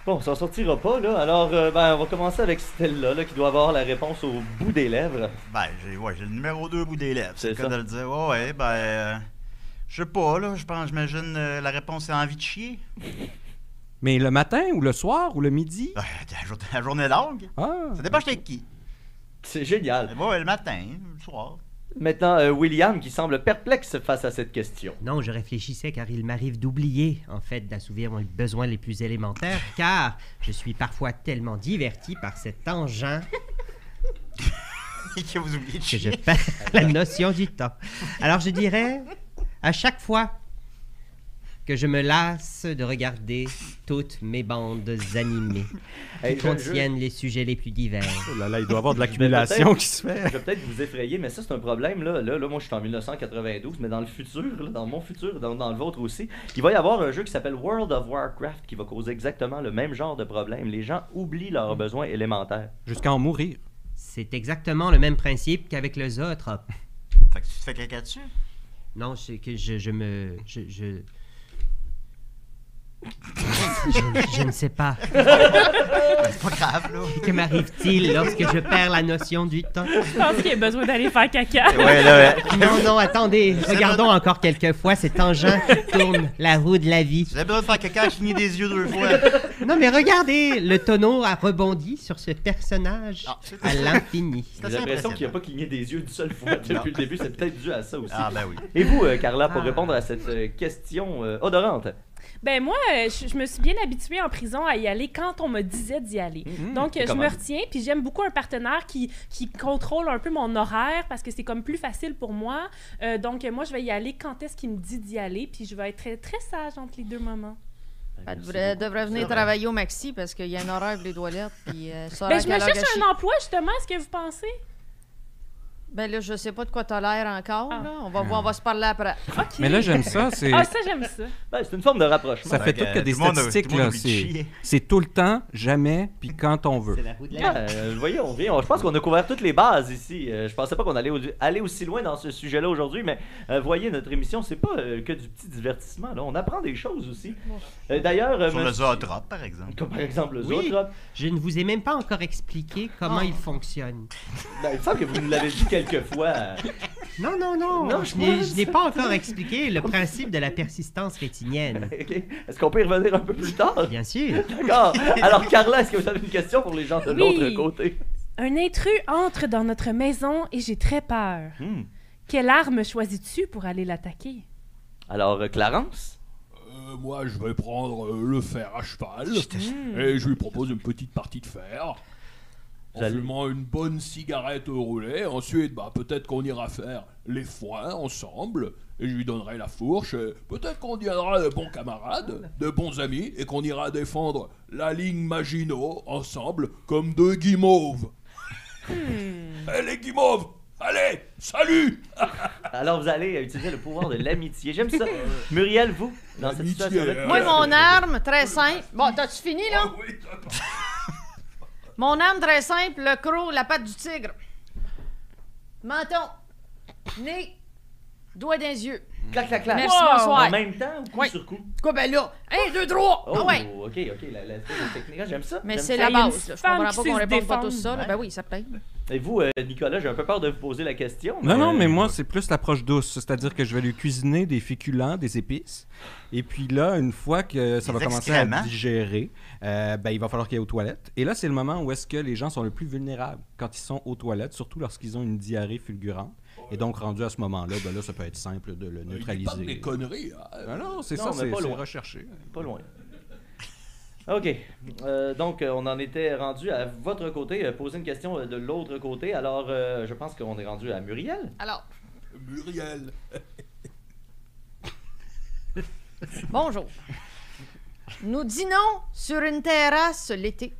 Bon, ça ne sortira pas, là. Alors, on va commencer avec Stella, là, qui doit avoir la réponse au bout des lèvres. J'ai le numéro 2 au bout des lèvres. C'est le cas de le dire. Je sais pas, là. J'imagine la réponse est envie de chier. Mais le matin ou le soir ou le midi? La journée longue. Ça dépend de qui. C'est génial. Le matin, le soir. Maintenant, William, qui semble perplexe face à cette question. Non, je réfléchissais car il m'arrive d'oublier, en fait, d'assouvir mes besoins les plus élémentaires, car je suis parfois tellement diverti par cet engin que vous oubliez de que je perds la notion du temps. Alors, je dirais, à chaque fois que je me lasse de regarder toutes mes bandes animées qui contiennent les sujets les plus divers. Oh là là, il doit y avoir de l'accumulation qui se fait. Je vais peut-être vous effrayer, mais ça, c'est un problème. Là, moi, je suis en 1992, mais dans le futur, là, dans mon futur, dans le vôtre aussi, il va y avoir un jeu qui s'appelle World of Warcraft qui va causer exactement le même genre de problème. Les gens oublient leurs besoins élémentaires. Jusqu'à en mourir. C'est exactement le même principe qu'avec le zootrope. Fait que tu te fais caca dessus? Non, c'est que je ne sais pas. C'est pas grave, là. Que m'arrive-t-il lorsque je perds la notion du temps? Je pense qu'il y a besoin d'aller faire caca. Non, attendez. Regardons encore quelques fois cet engin qui tourne la roue de la vie. Vous avez besoin de faire caca, cligner des yeux 2 fois. Non, mais regardez, le tonneau a rebondi sur ce personnage à l'infini. J'ai l'impression qu'il n'a pas cligné des yeux une seule fois depuis le début. C'est peut-être dû à ça aussi. Ah, ben oui. Et vous, Carla, pour répondre à cette question odorante? Ben moi, je me suis bien habituée en prison à y aller quand on me disait d'y aller. Donc, je me retiens, puis j'aime beaucoup un partenaire qui contrôle un peu mon horaire parce que c'est comme plus facile pour moi. Donc, moi, je vais y aller quand est-ce qu'il me dit d'y aller, puis je vais être très, très sage entre les deux moments. Elle devrait venir travailler au Maxi parce qu'il y a un horaire pour les toilettes. Puis, ben, je me cherche un emploi, justement. Est-ce que vous pensez? Ben là, je sais pas de quoi t'as l'air encore. Là. On va se parler après. Okay. Mais là, j'aime ça. Ça, j'aime ça. Ben, c'est une forme de rapprochement. Ça fait tout que des statistiques, là. C'est tout le temps, jamais, puis quand on veut. C'est la roue de la vie. Voyons, je pense qu'on a couvert toutes les bases ici. Je pensais pas qu'on allait aller aussi loin dans ce sujet-là aujourd'hui, mais voyez, notre émission, c'est pas que du petit divertissement. Là. On apprend des choses aussi. D'ailleurs... Sur le zootrope, par exemple. Comme par exemple le Oui, zootrope. je ne vous ai même pas encore expliqué comment il fonctionne. Ben, il me semble que vous nous l'avez dit quelques fois. Non, je n'ai pas encore expliqué le principe de la persistance rétinienne. Okay. Est-ce qu'on peut y revenir un peu plus tard? Bien sûr. D'accord. Alors, Carla, est-ce que vous avez une question pour les gens de l'autre côté? Un intrus entre dans notre maison et j'ai très peur. Quelle arme choisis-tu pour aller l'attaquer? Alors, Clarence? Moi, je vais prendre le fer à cheval et je lui propose une petite partie de fer. En fumant une bonne cigarette roulée. Ensuite, peut-être qu'on ira faire les foins ensemble. Et je lui donnerai la fourche. Peut-être qu'on deviendra de bons camarades, de bons amis. Et qu'on ira défendre la ligne Maginot ensemble comme deux guimauves. Les guimauves! Allez, salut! Alors, vous allez utiliser le pouvoir de l'amitié. J'aime ça. Muriel, vous, dans cette situation-là? Moi, mon arme, très simple. Bon, t'as-tu fini, là? Oui, Mon arme, très simple, le croc, la patte du tigre. Menton, nez, doigt dans les yeux. Clac, clac, clac. Merci, bonsoir. En même temps ou coup sur coup? Quoi, ben là, 1, 2, 3. Oh, Ah ouais. OK, la technique, j'aime ça. Mais j'aime c'est ça. la base. Là. Je comprends pas qui qu'on sait se réponde pas défendre. tous ça. Là. Ouais. Ben oui, ça peut. Et vous, Nicolas, j'ai un peu peur de vous poser la question. Non, mais moi, c'est plus l'approche douce. C'est-à-dire que je vais lui cuisiner des féculents, des épices. Et puis là, une fois que ça va commencer à digérer, il va falloir qu'il aille aux toilettes. Et là, c'est le moment où est-ce que les gens sont le plus vulnérables quand ils sont aux toilettes, surtout lorsqu'ils ont une diarrhée fulgurante. Et donc, rendu à ce moment-là, là, ça peut être simple de le neutraliser. Il parle des conneries. Non, c'est Non, ça, mais c'est pas loin. recherché. Pas loin. OK. Donc, on en était rendu à votre côté. Poser une question de l'autre côté. Alors, je pense qu'on est rendu à Muriel. Alors, Muriel. bonjour. Nous dînons sur une terrasse l'été.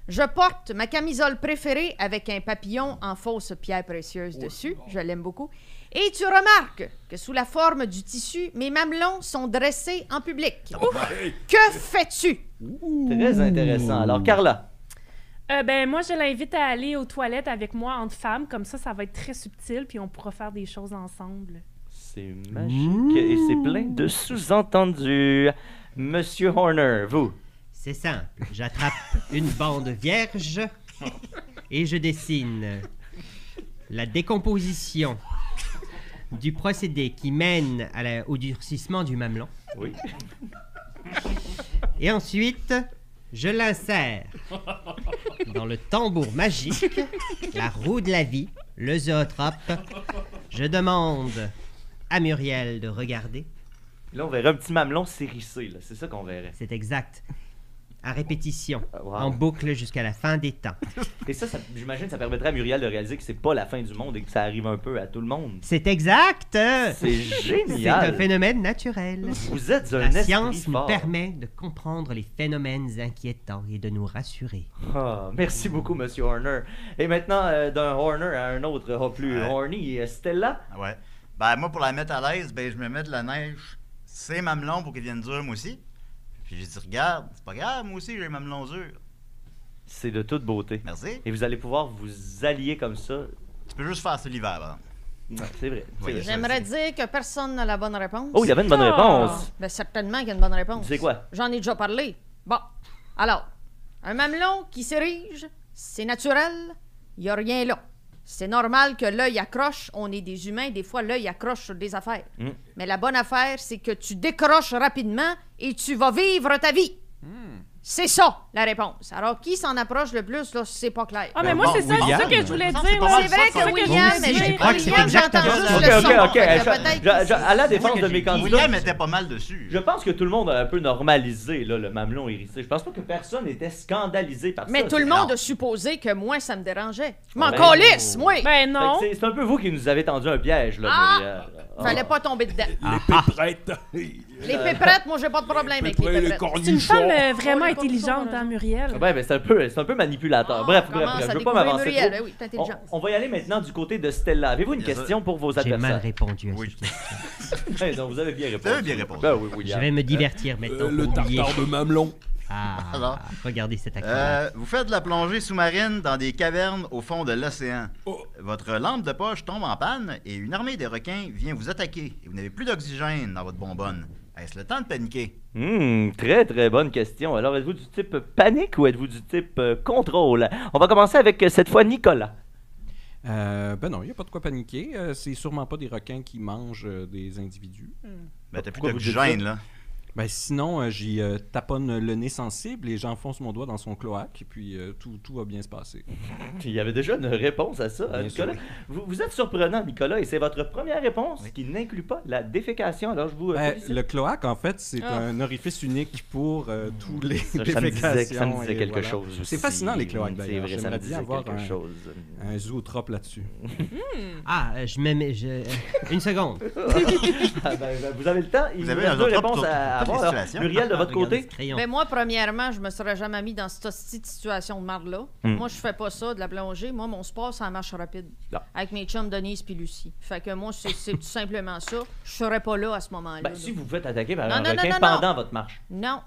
Je porte ma camisole préférée avec un papillon en fausse pierre précieuse dessus. Je l'aime beaucoup. Et tu remarques que sous la forme du tissu, mes mamelons sont dressés en public. Que fais-tu? Très intéressant. Alors, Carla. Ben moi, je l'invite à aller aux toilettes avec moi entre femmes. Comme ça va être très subtil, puis on pourra faire des choses ensemble. C'est magique et c'est plein de sous-entendus. Monsieur Horner, vous. C'est simple. J'attrape une bande vierge et je dessine la décomposition du procédé qui mène au durcissement du mamelon. Oui. Et ensuite, je l'insère dans le tambour magique, la roue de la vie, le zootrope. Je demande à Muriel de regarder. Là, on verrait un petit mamelon s'hérisser, là. C'est ça qu'on verrait. C'est exact. À répétition, Wow. en boucle jusqu'à la fin des temps. Et ça j'imagine, ça permettrait à Muriel de réaliser que c'est pas la fin du monde et que ça arrive un peu à tout le monde. C'est exact! C'est C'est génial! un phénomène naturel. Vous êtes un La esprit science nous fort. permet de comprendre les phénomènes inquiétants et de nous rassurer. Ah, merci beaucoup, Monsieur Horner. Et maintenant, d'un Horner à un autre, plus horny, Stella. Ouais. Ben, moi, pour la mettre à l'aise, ben, je me mets de la neige. C'est mamelon pour qu'ils viennent durs, moi aussi. Puis j'ai dit, regarde, c'est pas grave, moi aussi, j'ai les mamelons durs. C'est de toute beauté. Merci. Et vous allez pouvoir vous allier comme ça. Tu peux juste faire ça l'hiver, par exemple. Non, c'est vrai. Oui. vrai. J'aimerais dire que personne n'a la bonne réponse. Oh, il y avait une bonne réponse. Ben, certainement qu'il y a une bonne réponse. C'est quoi? J'en ai déjà parlé. Bon, alors, un mamelon qui s'érige, c'est naturel, il n'y a rien là. C'est normal que l'œil accroche, on est des humains, des fois l'œil accroche sur des affaires. Mais la bonne affaire, c'est que tu décroches rapidement et tu vas vivre ta vie. C'est ça, la réponse. Alors, qui s'en approche le plus, là, c'est pas clair. Ah, mais moi, c'est ça que je voulais dire. là. C'est vrai que William, c'est mais ça je que crois que c'est William, exactement j'entends ça. juste le son. OK. Fait que peut-être que À la défense de mes candidats, William était pas mal dessus. je pense que tout le monde a un peu normalisé là, le mamelon hérissé. Je pense pas que personne était scandalisé par ça. Mais tout le Non. monde a supposé que moi, ça me dérangeait. Je m'en Ben calisse, moi! Ben Fait non. que c'est un peu vous qui nous avez tendu un piège, là, Ah! Muriel. Fallait pas tomber dedans. Les péprettes. Les péprettes, moi, j'ai pas de problème avec les Les péprettes. C'est une femme cornichons. vraiment Oh, les intelligente, cornichons, hein, Muriel. Ouais, ben c'est un peu manipulateur. Ah, bref, commence je à veux pas découvrir m'avancer Muriel, trop. oui, t'es intelligent. On va y aller maintenant du côté de Stella. Avez-vous une Yes, question pour vos J'ai mal adversaires? répondu à Oui. cette question. Ouais, donc vous avez bien répondu. Vous avez bien répondu. Ben oui, Je William. vais me divertir maintenant Le pour oublier. tartare de mamelon. Alors? Regardez cet acteur. Vous faites de la plongée sous-marine dans des cavernes au fond de l'océan. Oh. Votre lampe de poche tombe en panne et une armée de requins vient vous attaquer. Et vous n'avez plus d'oxygène dans votre bonbonne. Est-ce le temps de paniquer? Très très bonne question. Alors, êtes-vous du type panique ou êtes-vous du type contrôle? On va commencer avec cette fois Nicolas. Ben non, il n'y a pas de quoi paniquer. C'est sûrement pas des requins qui mangent des individus. Ben, t'as plus Pourquoi vous dites d'oxygène, là. Ben sinon, j'y taponne le nez sensible et j'enfonce mon doigt dans son cloaque et puis tout va bien se passer. Il y avait déjà une réponse à ça, Bien Nicolas. sûr. Vous êtes surprenant, Nicolas, et c'est votre première réponse Oui. qui n'inclut pas la défécation. Alors, je vous félicite. Le cloaque, en fait, c'est Ah. un orifice unique pour tous les Ça me défécations. disait et quelque voilà. chose aussi. C'est fascinant, les cloaques, C'est d'ailleurs. vrai, ça me J'aimerais bien disait avoir quelque chose. un zootrope là-dessus. Je me mets. Une seconde. Ah, ben, vous avez le temps. Il Vous vous avez reste un deux autre réponses pour à toutes les avoir. Alors, situations. Muriel, de votre Regardez côté? ce crayon. Mais moi, premièrement, je me serais jamais mis dans cette petite situation de marde-là. Moi, je fais pas ça, de la plongée. Moi, mon sport, c'est en marche rapide. Non. Avec mes chums Denise puis Lucie. Fait que moi, c'est tout simplement ça. Je serais pas là à ce moment-là. Ben, là. si vous vous faites attaquer par Non, un non, requin non, non, pendant non. votre marche. Non.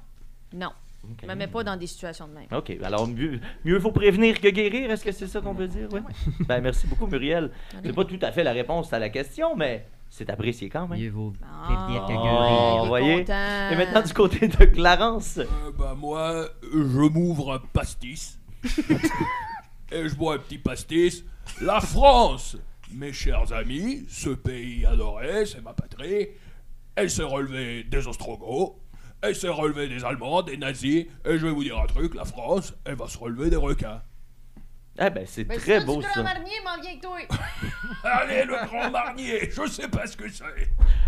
Non. Ok. Je me mets pas dans des situations de même. OK. Alors, mieux faut prévenir que guérir. Est-ce que c'est ça qu'on peut dire? Oui. Ben, merci beaucoup, Muriel. C'est pas tout à fait la réponse à la question, mais c'est apprécié quand même. Mieux vaut Ah, prévenir que Oh, guérir. vous voyez? content. Et maintenant, du côté de Clarence. Ben moi, je m'ouvre un pastis. Et je bois un petit pastis. La France, mes chers amis, ce pays adoré, c'est ma patrie. Elle s'est relevée des Ostrogoths. Elle s'est relevée des Allemands, des nazis. Et je vais vous dire un truc, la France, elle va se relever des requins. Eh ben, c'est Ben, très si beau, tu ça. Grand Marnier, m'en viens avec toi. Allez, le grand marnier, je sais pas ce que c'est.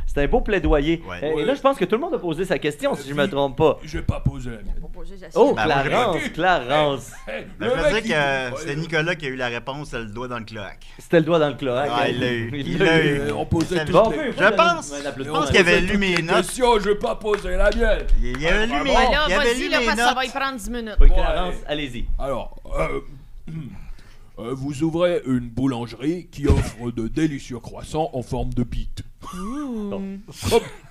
C'est un beau plaidoyer. Ouais. Et là, je pense que tout le monde a posé sa question, si je me trompe pas. J'ai pas posé la mienne. Pour poser la Oh, Ben, moi, j'ai Clarence, Clarence. Hey, Ben, le je veux mec, dire il- que c'est Nicolas qui a eu la réponse, c'est le doigt dans le cloaque. C'était le doigt dans le cloaque. Ah, hein. il l'a eu. Il Il l'a l'a eu. eu. On posait Je toutes Bon, les pense, pense qu'il avait lu mes notes. questions, j'ai pas posé la mienne. Il avait lu mes, Vraiment? Ben là, il avait vas-y, lu là, mes parce que ça va y notes. prendre 10 minutes. Oui, Bon, Clarence, allez. allez-y. Alors, vous ouvrez une boulangerie qui offre de délicieux croissants en forme de bite.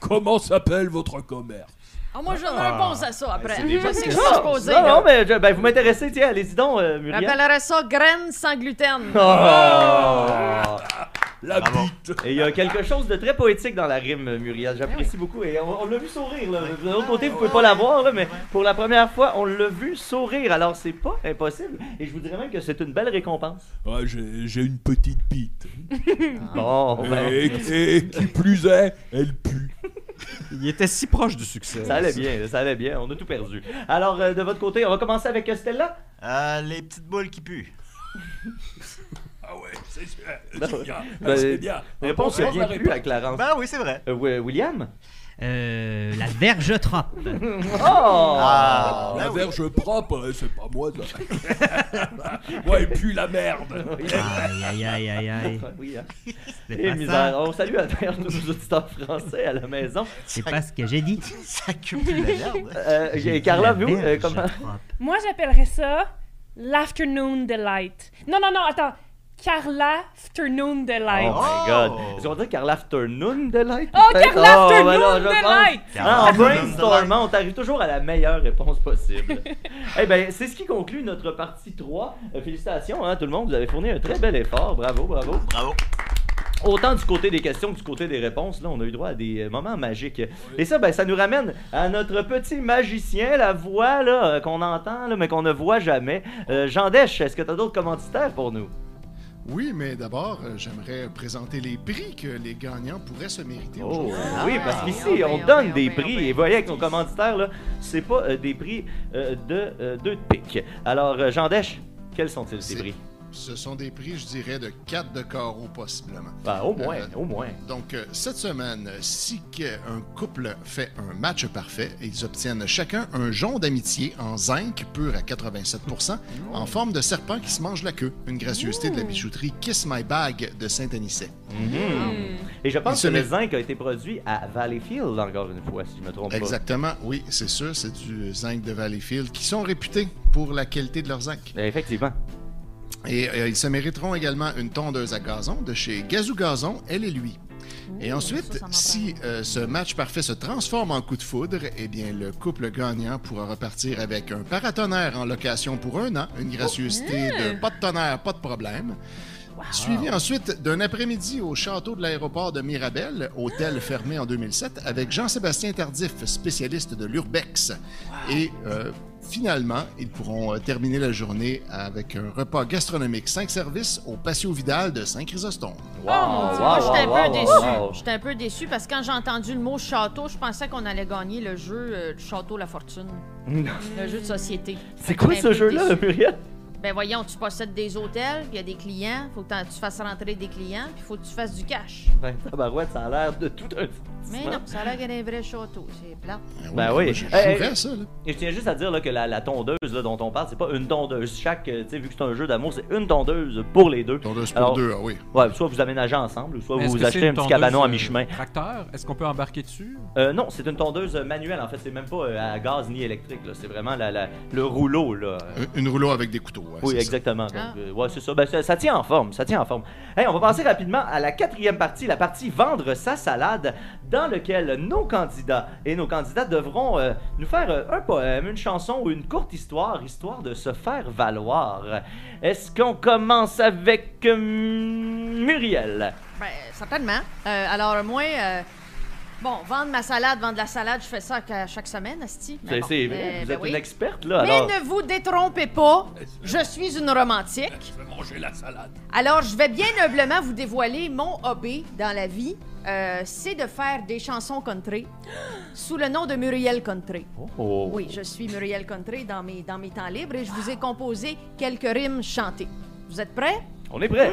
Comment s'appelle votre commerce? Ah, moi, je réponds à ça après. C'est des Je bonnes sais que questions. je vais poser. Non, là. non, mais ben, vous m'intéressez, tiens, allez-y donc, Muriel. J'appellerais ça graines sans gluten. Oh! La Bravo. bite. Et il y a quelque chose de très poétique dans la rime, Muriel. J'apprécie beaucoup. Et on l'a vu sourire, là. De l'autre côté, vous pouvez pas la voir, là, mais pour la première fois, on l'a vu sourire. Alors, c'est pas impossible. Et je vous dirais même que c'est une belle récompense. Ouais, j'ai une petite bite. Bon, ben, Et qui plus est, elle pue. Il était si proche du succès. ça allait bien, ça allait bien. On a tout perdu. Alors, de votre côté, on va commencer avec Stella. Les petites boules qui puent. Ah ouais, c'est Ben, bien. ben, C'est bien. Réponse Bon, qui la vient plus réponse. à Clarence. Ben oui, c'est vrai. William? La vergetrope. Oh! Ah, La ben oui. verge propre, c'est pas moi ça. Ouais, elle pue la merde. Aïe, aïe, aïe, aïe, aïe. Oui, hein. C'est Et pas misère. ça. On salue à tous nos auditeurs français à la maison. C'est pas ce que j'ai dit. Ça cue plus la merde. Et Carla, La vous, vergetrope. comment? Moi, j'appellerais ça l'Afternoon Delight. Non, non, non, attends. Carla Afternoon Oh Delight. my god. Est-ce qu'on va dire Carla Afternoon Delight? Oh, peut-être? Carla ben Afternoon là, je Delight! pense. Carla En Afternoon brainstormant, on t'arrive toujours à la meilleure réponse possible. Eh bien, c'est ce qui conclut notre partie 3. Félicitations, hein, tout le monde. Vous avez fourni un très bel effort. Bravo, bravo. Bravo. Autant du côté des questions que du côté des réponses, là, on a eu droit à des moments magiques. Et ça, ben, ça nous ramène à notre petit magicien, la voix là, qu'on entend, là, mais qu'on ne voit jamais. Jean Dèche, est-ce que tu as d'autres commanditaires pour nous? Oui, mais d'abord, j'aimerais présenter les prix que les gagnants pourraient se mériter Oh, aujourd'hui. oui, parce qu'ici, on donne des prix. Et vous voyez, avec nos commanditaires, là, c'est pas des prix de 2 de pique. Alors, Jean Dèche, quels sont-ils ces C'est- prix? Ce sont des prix, je dirais, de 4 de carreau, possiblement. Ben, au moins, au moins. Donc, cette semaine, si un couple fait un match parfait, ils obtiennent chacun un jonc d'amitié en zinc pur à 87%, en forme de serpent qui se mange la queue. Une gracieuseté de la bijouterie Kiss My Bag de Saint-Anicet. Et je pense Il se que le met- zinc a été produit à Valleyfield, encore une fois, si je me trompe pas. Exactement, oui, c'est sûr, c'est du zinc de Valleyfield qui sont réputés pour la qualité de leur zinc. Effectivement. Et ils se mériteront également une tondeuse à gazon de chez Gazou Gazon, elle et lui. Et ensuite, ça m'en si ce match parfait se transforme en coup de foudre, eh bien, le couple gagnant pourra repartir avec un paratonnerre en location pour 1 an, une gracieuseté de pas de tonnerre, pas de problème. Suivi ensuite d'un après-midi au château de l'aéroport de Mirabel, hôtel fermé en 2007, avec Jean-Sébastien Tardif, spécialiste de l'urbex. Et finalement, ils pourront terminer la journée avec un repas gastronomique 5 services au Patio Vidal de Saint-Chrysostome. Wow, Moi, j'étais un peu déçu. wow. J'étais un peu déçu parce que quand j'ai entendu le mot château, je pensais qu'on allait gagner le jeu du Château La Fortune. Le jeu de société. C'est quoi J'étais ce un peu jeu-là, déçu. Muriel? Ben voyons, tu possèdes des hôtels, il y a des clients, faut que tu fasses rentrer des clients, puis faut que tu fasses du cash. Ben, tabarouette, ça a l'air de tout un Mais non, ça a l'air qu'il y a un vrai château, c'est plate. Ben oui. moi, je Hey, jouerais ça, là. Et je tiens juste à dire là, que la tondeuse là, dont on parle, c'est pas une tondeuse. Chaque, tu sais, vu que c'est un jeu d'amour, c'est une tondeuse pour les deux. Tondeuse pour Alors, 2, ah oui. Ouais, soit vous aménagez ensemble, soit Mais vous est-ce vous que achetez c'est un une petit tondeuse, cabanon à mi-chemin. Tracteur, est-ce qu'on peut embarquer dessus? Non, c'est une tondeuse manuelle, en fait. C'est même pas à gaz ni électrique. là. C'est vraiment le rouleau. Là. Une rouleau avec des couteaux. ouais, Oui, c'est ça. exactement. Donc, Ah. ouais, c'est ça. Ben, ça tient en forme. Ça tient en forme. Hey, on va passer rapidement à la 4e partie, la partie Vendre sa salade, dans laquelle nos candidats et nos candidates devront nous faire un poème, une chanson ou une courte histoire, histoire de se faire valoir. Est-ce qu'on commence avec Muriel? Ben, certainement. Alors, moi, bon, vendre ma salade, vendre la salade, je fais ça chaque semaine, asti. Mais bon, C'est vrai, vous ben êtes oui. une experte, là. Mais Alors... ne vous détrompez pas, je suis une romantique. Je vais manger la salade. Alors, je vais bien humblement vous dévoiler mon hobby dans la vie. C'est de faire des chansons country sous le nom de Muriel Country. Oh. Oui, je suis Muriel Country dans mes temps libres et je vous ai composé quelques rimes chantées. Vous êtes prêts? On est prêts.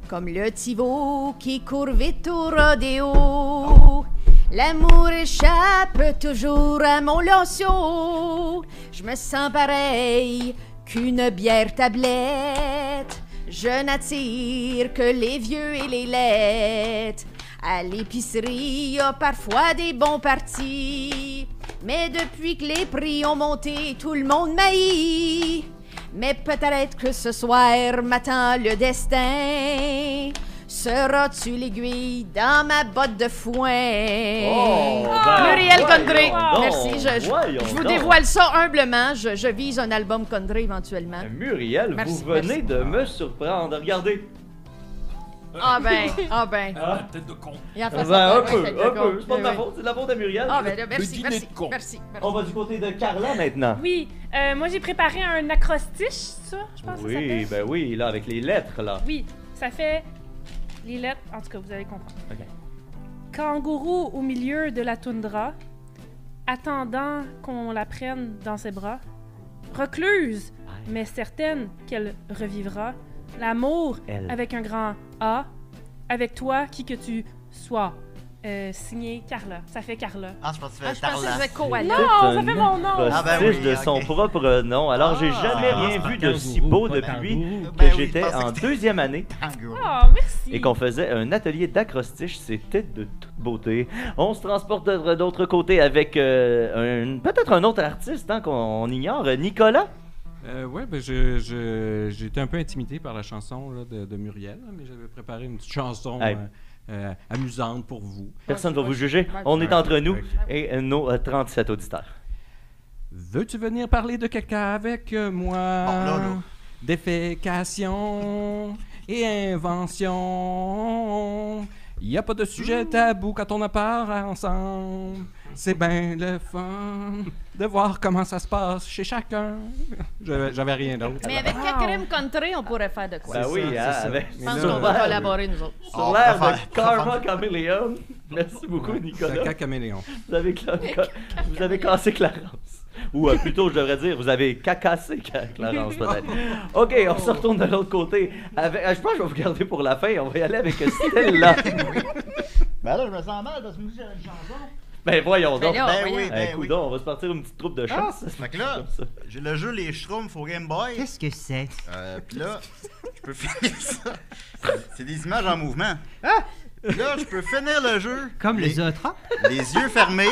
Comme le petit veau qui court vite au rodéo, l'amour échappe toujours à mon lasso. Je me sens pareil qu'une bière tablette. Je n'attire que les vieux et les laites. À l'épicerie, y a parfois des bons partis. Mais depuis que les prix ont monté, tout le monde m'haït. Mais peut-être que ce soir m'attend le destin. Seras-tu l'aiguille dans ma botte de foin? Muriel Condré, merci. Je vous dévoile ça humblement. Je vise un album country éventuellement. Muriel, Merci, vous venez merci. de me surprendre. Regardez. Ah ben. Tête de con. Il en fait Ben, ça, un ouais, peu. tête de C'est con. pas de ma Oui, oui. faute, c'est de la faute de Muriel. Ah ben là, Le merci, dîner merci, de con. merci. On va du côté de Carla maintenant. Oui, moi j'ai préparé un acrostiche, ça, je pense que ça Oui, s'appelle. ben oui, là, avec les lettres, là. Oui, ça fait les lettres, en tout cas, vous allez comprendre. Ok. Kangourou au milieu de la toundra, attendant qu'on la prenne dans ses bras. Recluse, mais certaine qu'elle revivra. L'amour Elle. avec un grand A, avec toi, qui que tu sois. Signé Carla. Ça fait Carla. Ah, je pense que tu Ah, fais je pensais que je Tarlan. vais koala. Non, ça fait mon nom. Ah, ben Postiche oui, de ok. son propre nom. Alors, j'ai jamais Ah, rien c'est vu pas de si kangourou, beau pas depuis kangourou. que Ben oui, j'étais je pensais en que deuxième année Kangourou. Oh, merci. et qu'on faisait un atelier d'acrostiche. C'était de toute beauté. On se transporte d'autre côté avec peut-être un autre artiste hein, qu'on ignore, Nicolas. Ouais, ben j'ai été un peu intimidé par la chanson là, de Muriel, là, mais j'avais préparé une petite chanson Hey. amusante pour vous. Personne ne va vous juger. On est entre nous et nos 37 auditeurs. Veux-tu venir parler de caca avec moi? là. Défécation et invention. Y a pas de sujet tabou quand on a part ensemble. C'est ben le fun de voir comment ça se passe chez chacun. J'avais rien d'autre. Mais avec Kakrim Country, on pourrait faire de quoi? Ben oui, c'est hein, ça. avec Je Mais pense là, qu'on va collaborer, nous autres. sur On l'air va de faire- Karma Chameleon. Merci beaucoup, Nicolas. Caca caméléon. Vous avez, vous avez cassé Clarence. Ou plutôt, je devrais dire, vous avez cacassé Clarence, peut-être. OK, on se retourne de l'autre côté. Avec, je pense que je vais vous garder pour la fin. On va y aller avec Stella. Ben là, je me sens mal parce que moi, j'avais une chanson. Ben voyons donc. Ben là, Ben voyons. oui, ben oui. Coudonc, on va se partir une petite troupe de Ah, chasse. fait que là, Comme ça. j'ai le jeu Les Schtroumpfs au Game Boy. Qu'est-ce que c'est? Puis là, je peux finir ça. C'est des images en mouvement. Ah! Puis là, je peux finir le jeu. Comme le les, Zotra? les yeux fermés.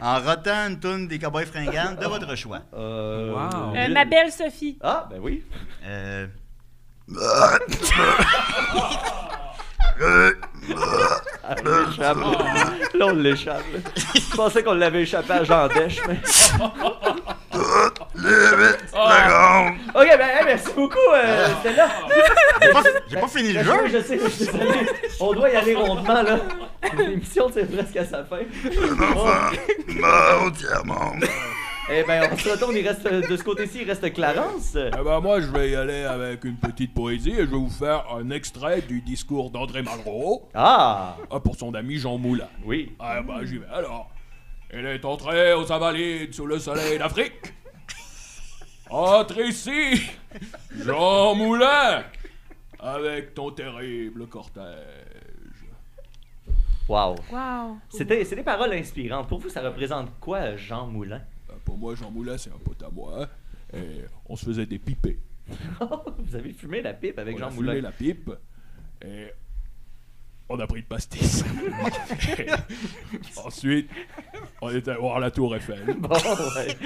En rotant une toune des Cowboys fringants de votre choix. Wow. Ma belle Sophie. Ah, ben oui. Ah, on l'échappe. Là, on l'échappe. là. Je pensais qu'on l'avait échappé à Jean Dèche, mais... OK, ben hey, merci beaucoup, Stella. J'ai pas fini le Je jeu. sais, je suis désolé. On doit y aller rondement, là. L'émission, c'est presque à sa fin. Eh ben, on se retourne, il reste, de ce côté-ci, il reste Clarence. Eh ben moi, je vais y aller avec une petite poésie et je vais vous faire un extrait du discours d'André Malraux Ah! pour son ami Jean Moulin. Oui. Ah bah j'y vais alors. Il est entré aux Invalides sous le soleil d'Afrique. Entre ici, Jean Moulin, avec ton terrible cortège. Wow. Wow. C'est des paroles inspirantes. Pour vous, ça représente quoi, Jean Moulin? Pour moi, Jean Moulin, c'est un pote à moi. Et on se faisait des pipés. Vous avez fumé la pipe avec On Jean a Moulin. fumé la pipe et on a pris de pastis. Et ensuite, on est allé voir la Tour Eiffel Bon, ouais.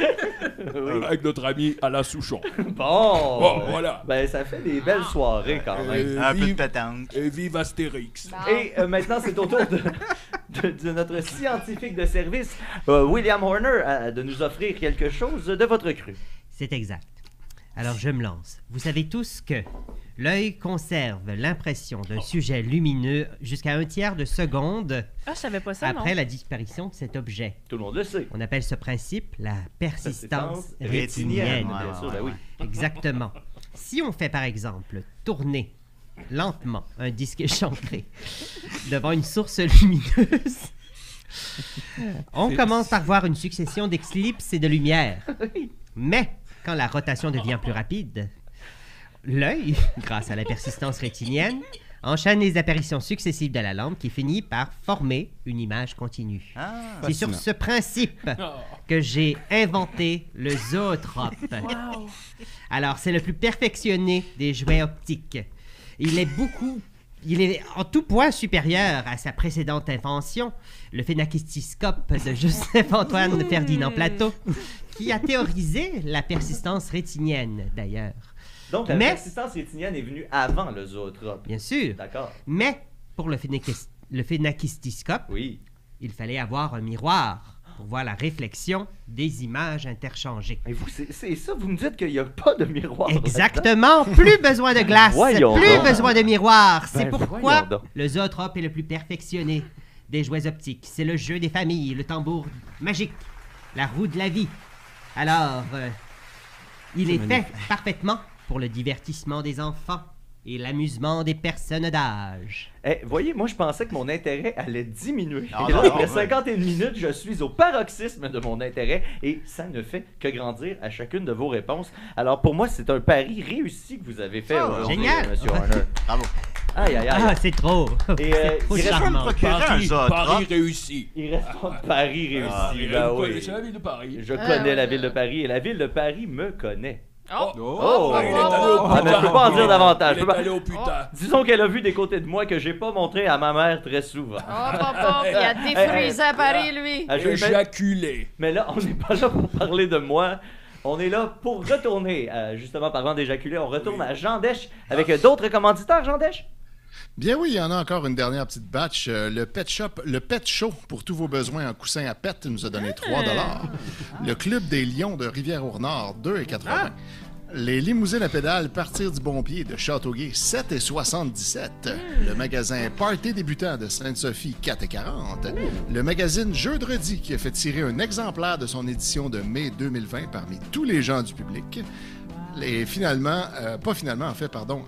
Oui. avec notre ami Alain Souchon. Bon. Bon, voilà. Ben, ça fait des belles soirées quand même. Un peu de Vive- pétanque. Et vive Astérix. Et maintenant, c'est au tour de notre scientifique de service, William Horner, de nous offrir quelque chose de votre cru. C'est exact. Alors je me lance. Vous savez tous que l'œil conserve l'impression d'un sujet lumineux jusqu'à 1/3 de seconde Ah, je savais pas ça, après non? la disparition de cet objet. Tout le monde le sait. On appelle ce principe la persistance rétinienne. rétinienne. Bien sûr, ben oui. Exactement. Si on fait par exemple tourner lentement un disque échancré devant une source lumineuse, on commence par voir une succession d'éclipses et de lumière. Mais quand la rotation devient plus rapide, l'œil, grâce à la persistance rétinienne, enchaîne les apparitions successives de la lampe qui finit par former une image continue. C'est sur ce principe que j'ai inventé le zootrope. Wow. Alors, c'est le plus perfectionné des jouets optiques. Il est en tout point supérieur à sa précédente invention, le phénakistiscope de Joseph-Antoine Ferdinand Plateau, qui a théorisé la persistance rétinienne, d'ailleurs. Donc, la persistance rétinienne est venue avant le zootrope. Bien sûr. D'accord. Mais, pour le phénakistiscope, il fallait avoir un miroir pour voir la réflexion des images interchangées. Et vous, c'est ça, vous me dites qu'il n'y a pas de miroir. Exactement. Plus besoin de glace, plus besoin de miroir. C'est pourquoi donc. le zootrope est le plus perfectionné des jouets optiques. C'est le jeu des familles, le tambour magique, la roue de la vie. Alors, il est fait parfaitement pour le divertissement des enfants et l'amusement des personnes d'âge. Voyez, moi, je pensais que mon intérêt allait diminuer. Et là, après 51 minutes, je suis au paroxysme de mon intérêt et ça ne fait que grandir à chacune de vos réponses. Alors, pour moi, c'est un pari réussi que vous avez fait aujourd'hui, génial. Monsieur Horner. Bravo. Aïe, aïe, aïe. Ah, c'est trop. Et trop il reste charmant. Paris réussi. Il reste pas de Paris réussi. Vous connaissez la ville de Paris? Je connais la ville de Paris et la ville de Paris me connaît. Il est allé au mais je peux pas en dire davantage. Il est allé au putain. Disons qu'elle a vu des côtés de moi que j'ai pas montré à ma mère très souvent. Il a défrisé à Paris, lui. Éjaculé. Mais là, on n'est pas là pour parler de moi. On est là pour retourner, justement, parlant d'éjaculer, on retourne à Jean Dèche avec d'autres commanditaires, Jean Dèche. Bien oui, il y en a encore une dernière petite batch. Le Pet Show, pour tous vos besoins en coussin à pet, nous a donné 3 $. Le Club des Lions de Rivière-au-Nord, 2,80 $. Les limousines à pédales Partir du Bon Pied de Châteauguay, 7,77 $. Le magasin Party débutant de Sainte-Sophie, 4,40 $. Le magazine Jeudredi qui a fait tirer un exemplaire de son édition de mai 2020 parmi tous les gens du public. Et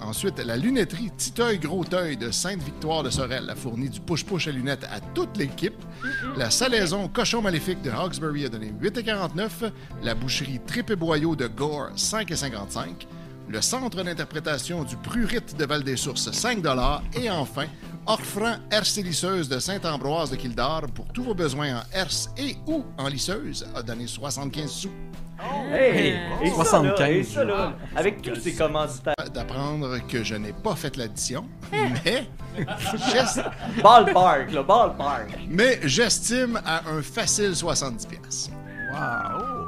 ensuite, la lunetterie Titeuil Gros Teuil de Sainte-Victoire de Sorel a fourni du push-push à lunettes à toute l'équipe. La salaison Cochon Maléfique de Hawkesbury a donné 8,49 $. La boucherie Trip et Boyau de Gore, 5,55 $. Le centre d'interprétation du Prurite de Val-des-Sources, 5 $. Et enfin, Orfranc Herse et Lisseuse de Saint-Ambroise de Kildare, pour tous vos besoins en herse et ou en lisseuse, a donné 75 sous. Et 75. Avec tous ces commanditaires. D'apprendre que je n'ai pas fait l'addition, mais... Ballpark. Mais j'estime à un facile 70$. Wow!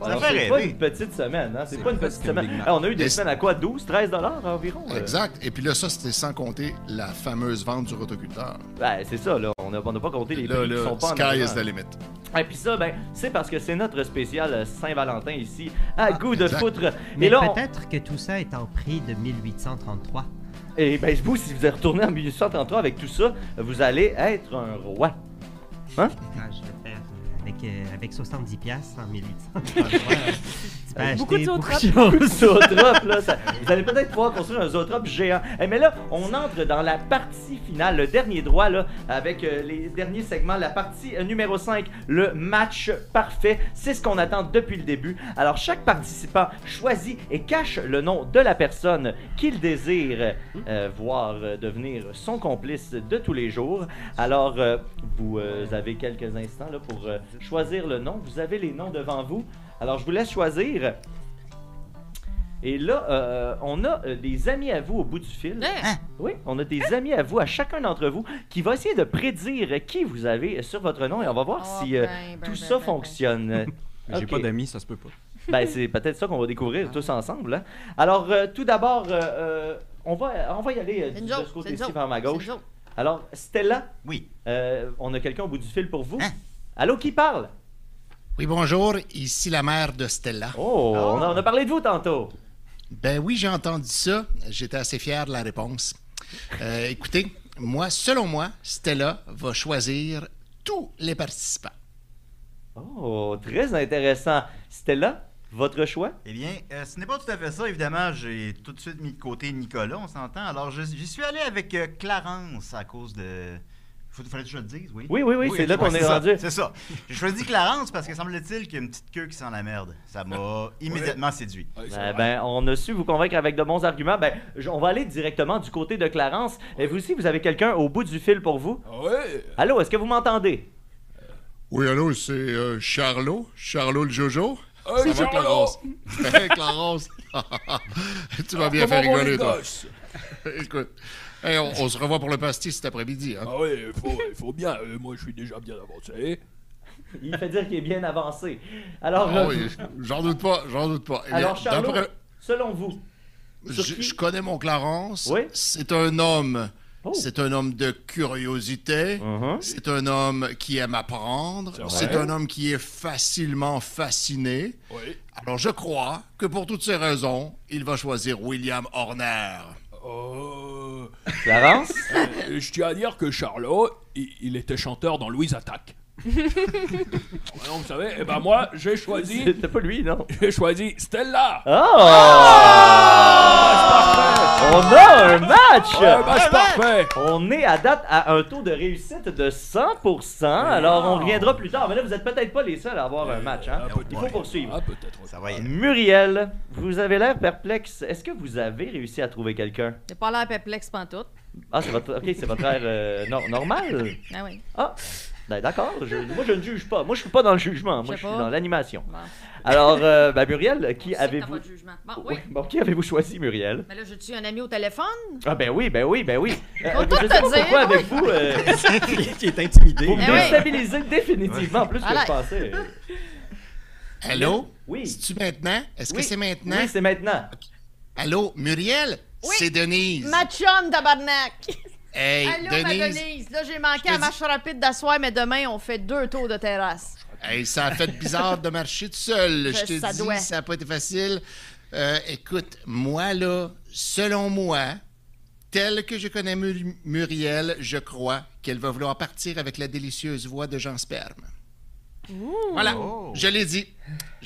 Alors, c'est pas une petite semaine, hein? C'est pas une petite semaine. On a eu des semaines à quoi? 12, 13 $ environ? Exact. Et puis là, ça, c'était sans compter la fameuse vente du rotoculteur. Ben, c'est ça, là. On n'a pas compté les prix qui sont pas en sky is the limit. Et puis ça, ben, c'est parce que c'est notre spécial Saint-Valentin ici, à Goût de Foutre. Mais et là, peut-être que tout ça est en prix de 1833. Et ben, vous, si vous êtes retourné en 1833 avec tout ça, vous allez être un roi. Hein? Je vais faire avec 70$ en 1833. Beaucoup de zootropes. Là, vous allez peut-être pouvoir construire un zootrope géant. Mais là, on entre dans la partie finale, le dernier droit, là, avec les derniers segments, la partie numéro 5, le match parfait. C'est ce qu'on attend depuis le début. Alors, chaque participant choisit et cache le nom de la personne qu'il désire voir devenir son complice de tous les jours. Alors, vous avez quelques instants là, pour choisir le nom. Vous avez les noms devant vous. Alors, je vous laisse choisir. Et là, on a des amis à vous au bout du fil. Oui, on a des amis à vous, à chacun d'entre vous, qui va essayer de prédire qui vous avez sur votre nom. Et on va voir si tout ça fonctionne. J'ai pas d'amis, ça se peut pas. Ben, c'est peut-être ça qu'on va découvrir tous ensemble. Hein? Alors, tout d'abord, on va y aller de ce côté-ci vers ma gauche. Alors, Stella? Oui. On a quelqu'un au bout du fil pour vous. Allô, qui parle? Oui, bonjour, ici la mère de Stella. On a parlé de vous tantôt. Ben oui, j'ai entendu ça. J'étais assez fier de la réponse. Écoutez, selon moi, Stella va choisir tous les participants. Oh, très intéressant. Stella, votre choix? Eh bien, ce n'est pas tout à fait ça. Évidemment, j'ai tout de suite mis de côté Nicolas, on s'entend. Alors, j'y suis allé avec Clarence à cause de... Fallait que je le dise, oui? Oui, c'est là qu'on est ça, rendu. C'est ça. J'ai choisi Clarence parce que semble-t-il qu'il y a une petite queue qui sent la merde. Ça m'a immédiatement séduit. On a su vous convaincre avec de bons arguments. On va aller directement du côté de Clarence. Et vous aussi, vous avez quelqu'un au bout du fil pour vous? Oui. Allô, est-ce que vous m'entendez? Oui, allô, c'est Charlot? Charlot le Jojo? Hey, Ça va, Clarence? Hey, Clarence! Tu vas bien faire rigoler, toi. Écoute, hey, on se revoit pour le pastis cet après-midi. Hein? Ah oui, il faut bien. Moi, je suis déjà bien avancé. Il fait dire qu'il est bien avancé. Alors, oui, j'en doute pas. Eh alors, bien, Charlot, selon vous, je connais mon Clarence. Oui? C'est un homme. Oh. C'est un homme de curiosité. C'est un homme qui aime apprendre. C'est un homme qui est facilement fasciné. Oui. Alors, je crois que pour toutes ces raisons, il va choisir William Horner. Clarence? Je tiens à dire que Charlot, il était chanteur dans Louise Attaque. Vous savez, moi, j'ai choisi... C'était pas lui, non? J'ai choisi Stella. On a un match! Match parfait. On est à date à un taux de réussite de 100%. Alors, on reviendra plus tard. Mais là, vous êtes peut-être pas les seuls à avoir un match. Hein? Il faut poursuivre. Peut-être. Ça va y être. Muriel, vous avez l'air perplexe. Est-ce que vous avez réussi à trouver quelqu'un? J'ai pas l'air perplexe pantoute. Ah, c'est votre air normal? Ah oui. Ah, d'accord. Moi, je ne juge pas. Moi, je suis pas dans le jugement. Moi, je suis dans l'animation. Bon. Alors, Muriel, qui C'est que t'as avez-vous... pas de jugement. Bon, oui. Bon, qui avez-vous choisi, Muriel? Mais là, j'ai-tu un ami au téléphone? Ah, ben oui. Faut Je tout sais te pas dire, pourquoi oui. avec vous... Qui est intimidé. Vous me Eh oui. déstabilisez définitivement plus que Voilà. je pensais. Allô? Oui. C'est-tu maintenant? Est-ce que c'est maintenant? Oui, c'est maintenant. Allô, Muriel? Oui. C'est Denise. Ma chum, tabarnak! Hey, Allô, ma Denise. Là, j'ai manqué te à marche rapide d'asseoir, mais demain, on fait 2 tours de terrasse. Hey, ça a fait bizarre de marcher tout seul. Je te Ça dis, doit. ça n'a pas été facile. Écoute, moi, là, selon moi, tel que je connais Muriel, je crois qu'elle va vouloir partir avec la délicieuse voix de Jean Sperme. Voilà, je l'ai dit.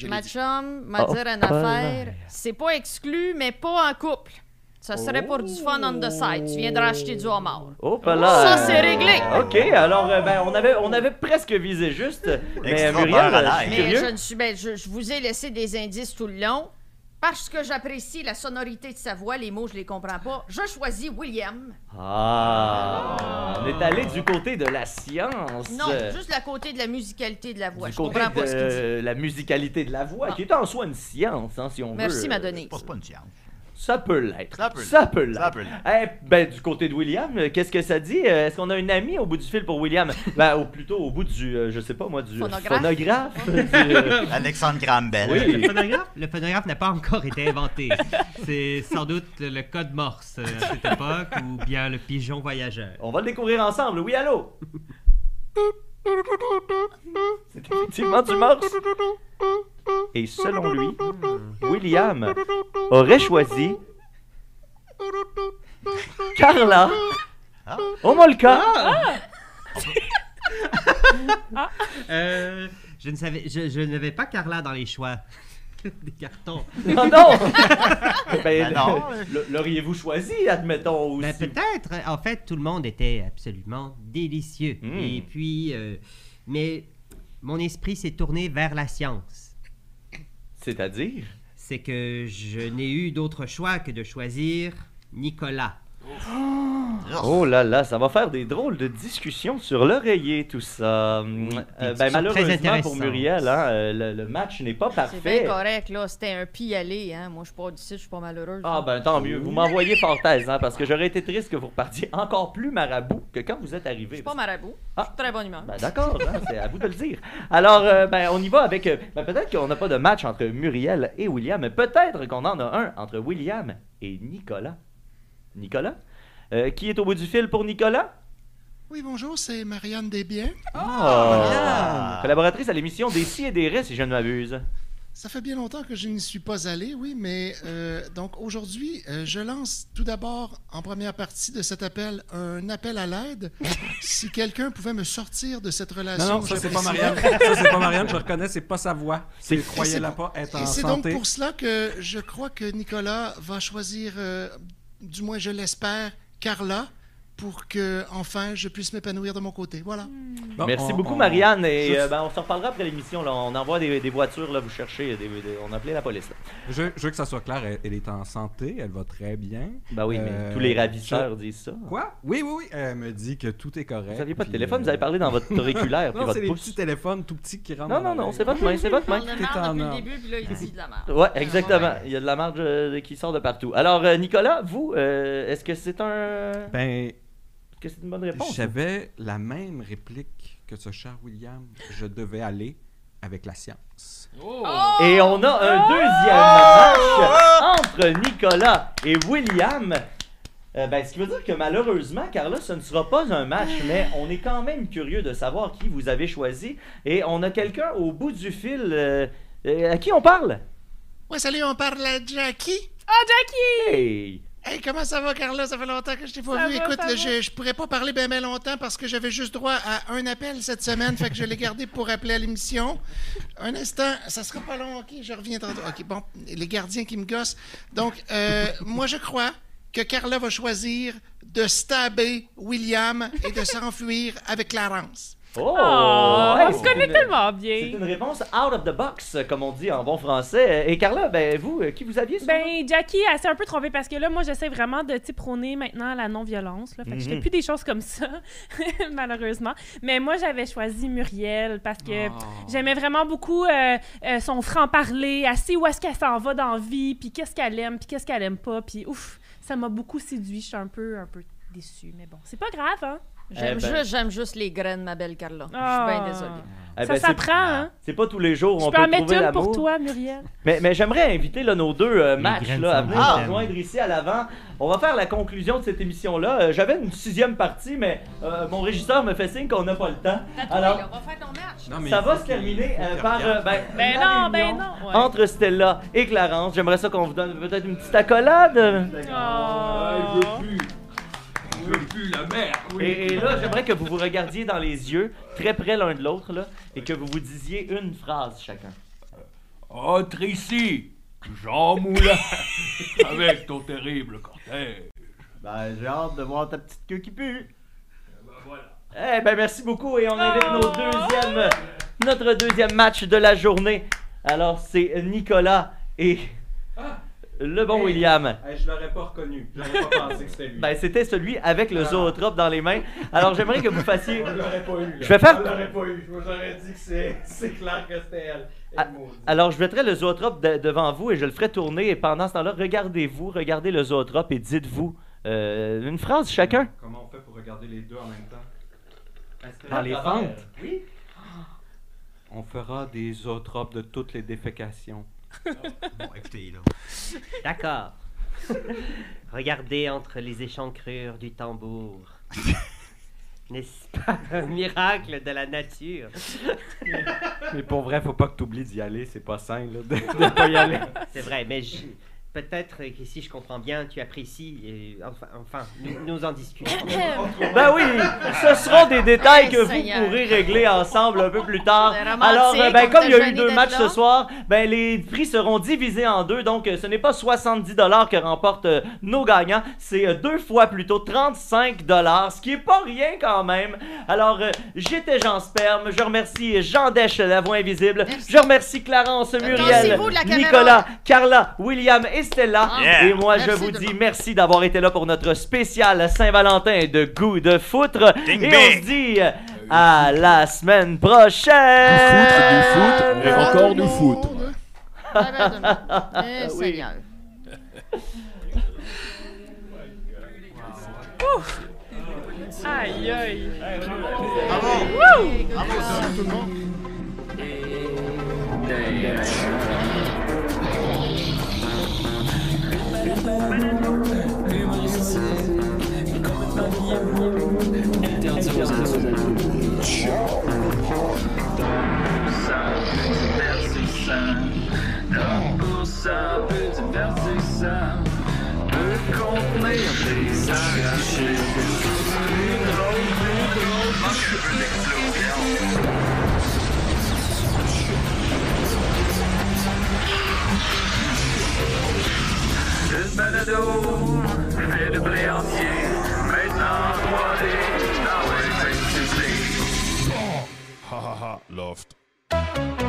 Ma chum m'a dit une affaire. C'est pas exclu, mais pas en couple. Ça serait pour du fun on the side. Tu viendras acheter du homard. Oh, pas là. Ça, c'est réglé. OK, alors, on avait presque visé juste. Mais Extra Muriel, beurre à je l'ail. suis Mais curieux. je vous ai laissé des indices tout le long. Parce que j'apprécie la sonorité de sa voix, les mots, je les comprends pas. Je choisis William. On est allé du côté de la science. Non, juste la côté de la musicalité de la voix. Du Je côté comprends pas ce qu'il dit. de la musicalité de la voix, qui est en soi une science, hein, si on veut. Merci, ma Denise. C'est pas une science. Ça peut l'être. Ça peut l'être. Ça peut l'être. Ça peut l'être. Du côté de William, qu'est-ce que ça dit? Est-ce qu'on a un ami au bout du fil pour William? Ou plutôt au bout du, je sais pas moi, du Phonographe. Alexandre Graham Bell. Oui. Le phonographe n'a pas encore été inventé. C'est sans doute le code Morse à cette époque ou bien le pigeon voyageur. On va le découvrir ensemble. Oui, allô? C'est effectivement du Morse. Et selon lui, William aurait choisi Carla. Homolka. Je n'avais pas Carla dans les choix. Des cartons. Non, non! non. L'auriez-vous choisi, admettons, aussi? Peut-être. En fait, tout le monde était absolument délicieux. Et puis, mais mon esprit s'est tourné vers la science. C'est-à-dire? C'est que je n'ai eu d'autre choix que de choisir Nicolas. Oh là là, ça va faire des drôles de discussions sur l'oreiller, tout ça. Malheureusement pour Muriel, hein, le match n'est pas parfait. C'est bien correct, là. C'était un pis-aller, hein. Moi, je suis pas d'ici, je suis pas malheureuse. Ah ben tant mieux. Vous m'envoyez Fortaise, hein, parce que j'aurais été triste que vous repartiez encore plus marabout que quand vous êtes arrivé. Je suis pas marabout. Je suis de très bonne humeur. D'accord, hein, c'est à vous de le dire. Alors, on y va avec... peut-être qu'on n'a pas de match entre Muriel et William, mais peut-être qu'on en a un entre William et Nicolas. Nicolas? Qui est au bout du fil pour Nicolas? Oui, bonjour, c'est Marianne Desbiens. Collaboratrice à l'émission Des Si et des Ré, si je ne m'abuse. Ça fait bien longtemps que je n'y suis pas allé, oui, mais donc aujourd'hui, je lance tout d'abord, en première partie de cet appel, un appel à l'aide. Si quelqu'un pouvait me sortir de cette relation... Non, ça c'est pas Marianne. Ça c'est pas Marianne, je reconnais, c'est pas sa voix. Croyez-la pas être en santé. Et c'est donc pour cela que je crois que Nicolas va choisir, du moins je l'espère, Carla, pour que enfin je puisse m'épanouir de mon côté. Voilà. Bon, merci beaucoup, Marianne. Et on se reparlera après l'émission. Là. On envoie des voitures là, vous chercher. On a appelé la police. Là. Je veux que ça soit clair. Elle est en santé. Elle va très bien. Ben oui, mais tous les ravisseurs disent ça. Quoi? Oui. Elle me dit que tout est correct. Vous n'aviez pas de téléphone? Vous avez parlé dans votre auriculaire. Non, votre c'est des pouce. petits téléphones tout petits qui rentrent. Non, c'est votre main. C'est votre main. Il parle de marde depuis le début, puis là, il dit de la marde. Ouais, exactement. Il y a de la marge qui sort de partout. Alors, Nicolas, vous, est-ce que c'est un... Est-ce que c'est une bonne réponse? J'avais la même réplique que ce cher William. Je devais aller avec la science. Et on a un deuxième match entre Nicolas et William. Ce qui veut dire que malheureusement, Carla, ce ne sera pas un match, mais on est quand même curieux de savoir qui vous avez choisi. Et on a quelqu'un au bout du fil. À qui on parle? Ouais, salut, on parle à Jackie. Ah, Jackie! Hey! Hey, comment ça va, Carla? Ça fait longtemps que je t'ai pas vu. Écoute, je pourrais pas parler bien longtemps parce que j'avais juste droit à un appel cette semaine, fait que je l'ai gardé pour appeler à l'émission. Un instant, ça sera pas long, OK? Je reviens tantôt. OK, bon, les gardiens qui me gossent. Donc, moi, je crois que Carla va choisir de stabber William et de s'enfuir avec Clarence. Oh! On se connaît tellement bien. C'est une réponse out of the box, comme on dit en bon français. Et Carla, vous, qui vous aviez sur Jackie, elle s'est un peu trompée parce que là, moi, j'essaie vraiment de prôner maintenant la non-violence. Là. Fait que je fais plus des choses comme ça, malheureusement. Mais moi, j'avais choisi Muriel parce que j'aimais vraiment beaucoup son franc-parler, elle sait où est-ce qu'elle s'en va dans la vie, puis qu'est-ce qu'elle aime, puis qu'est-ce qu'elle aime pas. Puis ouf, ça m'a beaucoup séduit. Je suis un peu déçue. Mais bon, c'est pas grave, hein? J'aime juste les graines, ma belle Carla. Je suis bien désolée. Ça s'apprend, hein? C'est pas tous les jours on peut trouver l'amour. Je peux en mettre une pour toi, Muriel. Mais j'aimerais inviter là, nos deux matchs là, à venir nous rejoindre ici à l'avant. On va faire la conclusion de cette émission-là. J'avais une 6e partie, mais mon régisseur me fait signe qu'on n'a pas le temps. Alors, on va faire ton match. Ça va se terminer par non. Ouais. Entre Stella et Clarence. J'aimerais ça qu'on vous donne peut-être une petite accolade. Je veux plus la mer, oui. Et là, j'aimerais que vous vous regardiez dans les yeux, très près l'un de l'autre, là, et que vous vous disiez une phrase chacun. Entre ici, Jean Moulin, avec ton terrible cortège. J'ai hâte de voir ta petite queue qui pue. Voilà. Merci beaucoup, et on invite notre deuxième match de la journée. Alors, c'est Nicolas et... le bon William. Je l'aurais pas reconnu. J'aurais pas pensé que c'était lui. C'était celui avec le zootrope dans les mains. Alors, j'aimerais que vous fassiez... Je l'aurais pas eu. Je vais faire... Je l'aurais pas eu. J'aurais dit que c'est clair que c'était elle. Alors, je mettrai le zootrope devant vous et je le ferai tourner. Et pendant ce temps-là, regardez le zootrope et dites-vous une phrase chacun. Comment on fait pour regarder les deux en même temps? Dans les fentes? Oui. On fera des zootropes de toutes les défécations. Bon, écoutez, là. D'accord. Regardez entre les échancrures du tambour. N'est-ce pas un miracle de la nature? Mais pour vrai, faut pas que tu oublies d'y aller. C'est pas sain, là, de pas y aller. C'est vrai, mais peut-être que si je comprends bien, tu apprécies. Enfin, nous en discutons. Oui, ce seront des détails que vous pourrez régler ensemble un peu plus tard. Alors, comme il y a eu 2 matchs ce soir, les prix seront divisés en 2. Donc, ce n'est pas 70$ que remportent nos gagnants. C'est 2 fois plutôt 35$, ce qui est pas rien quand même. Alors, j'étais Jean Sperme. Je remercie Jean Dèche, la voix invisible. Je remercie Clarence, Muriel, Nicolas, Carla, William et Stella. Et moi, je vous dis merci d'avoir été là pour notre spécial Saint-Valentin de goût de foutre. On se dit à la semaine prochaine. Du foot et encore du foot. Seigneur. Aïe, aïe. Bravo, tout le monde. Une balado fait de blé entier, maintenant Ha ha ha, Loft.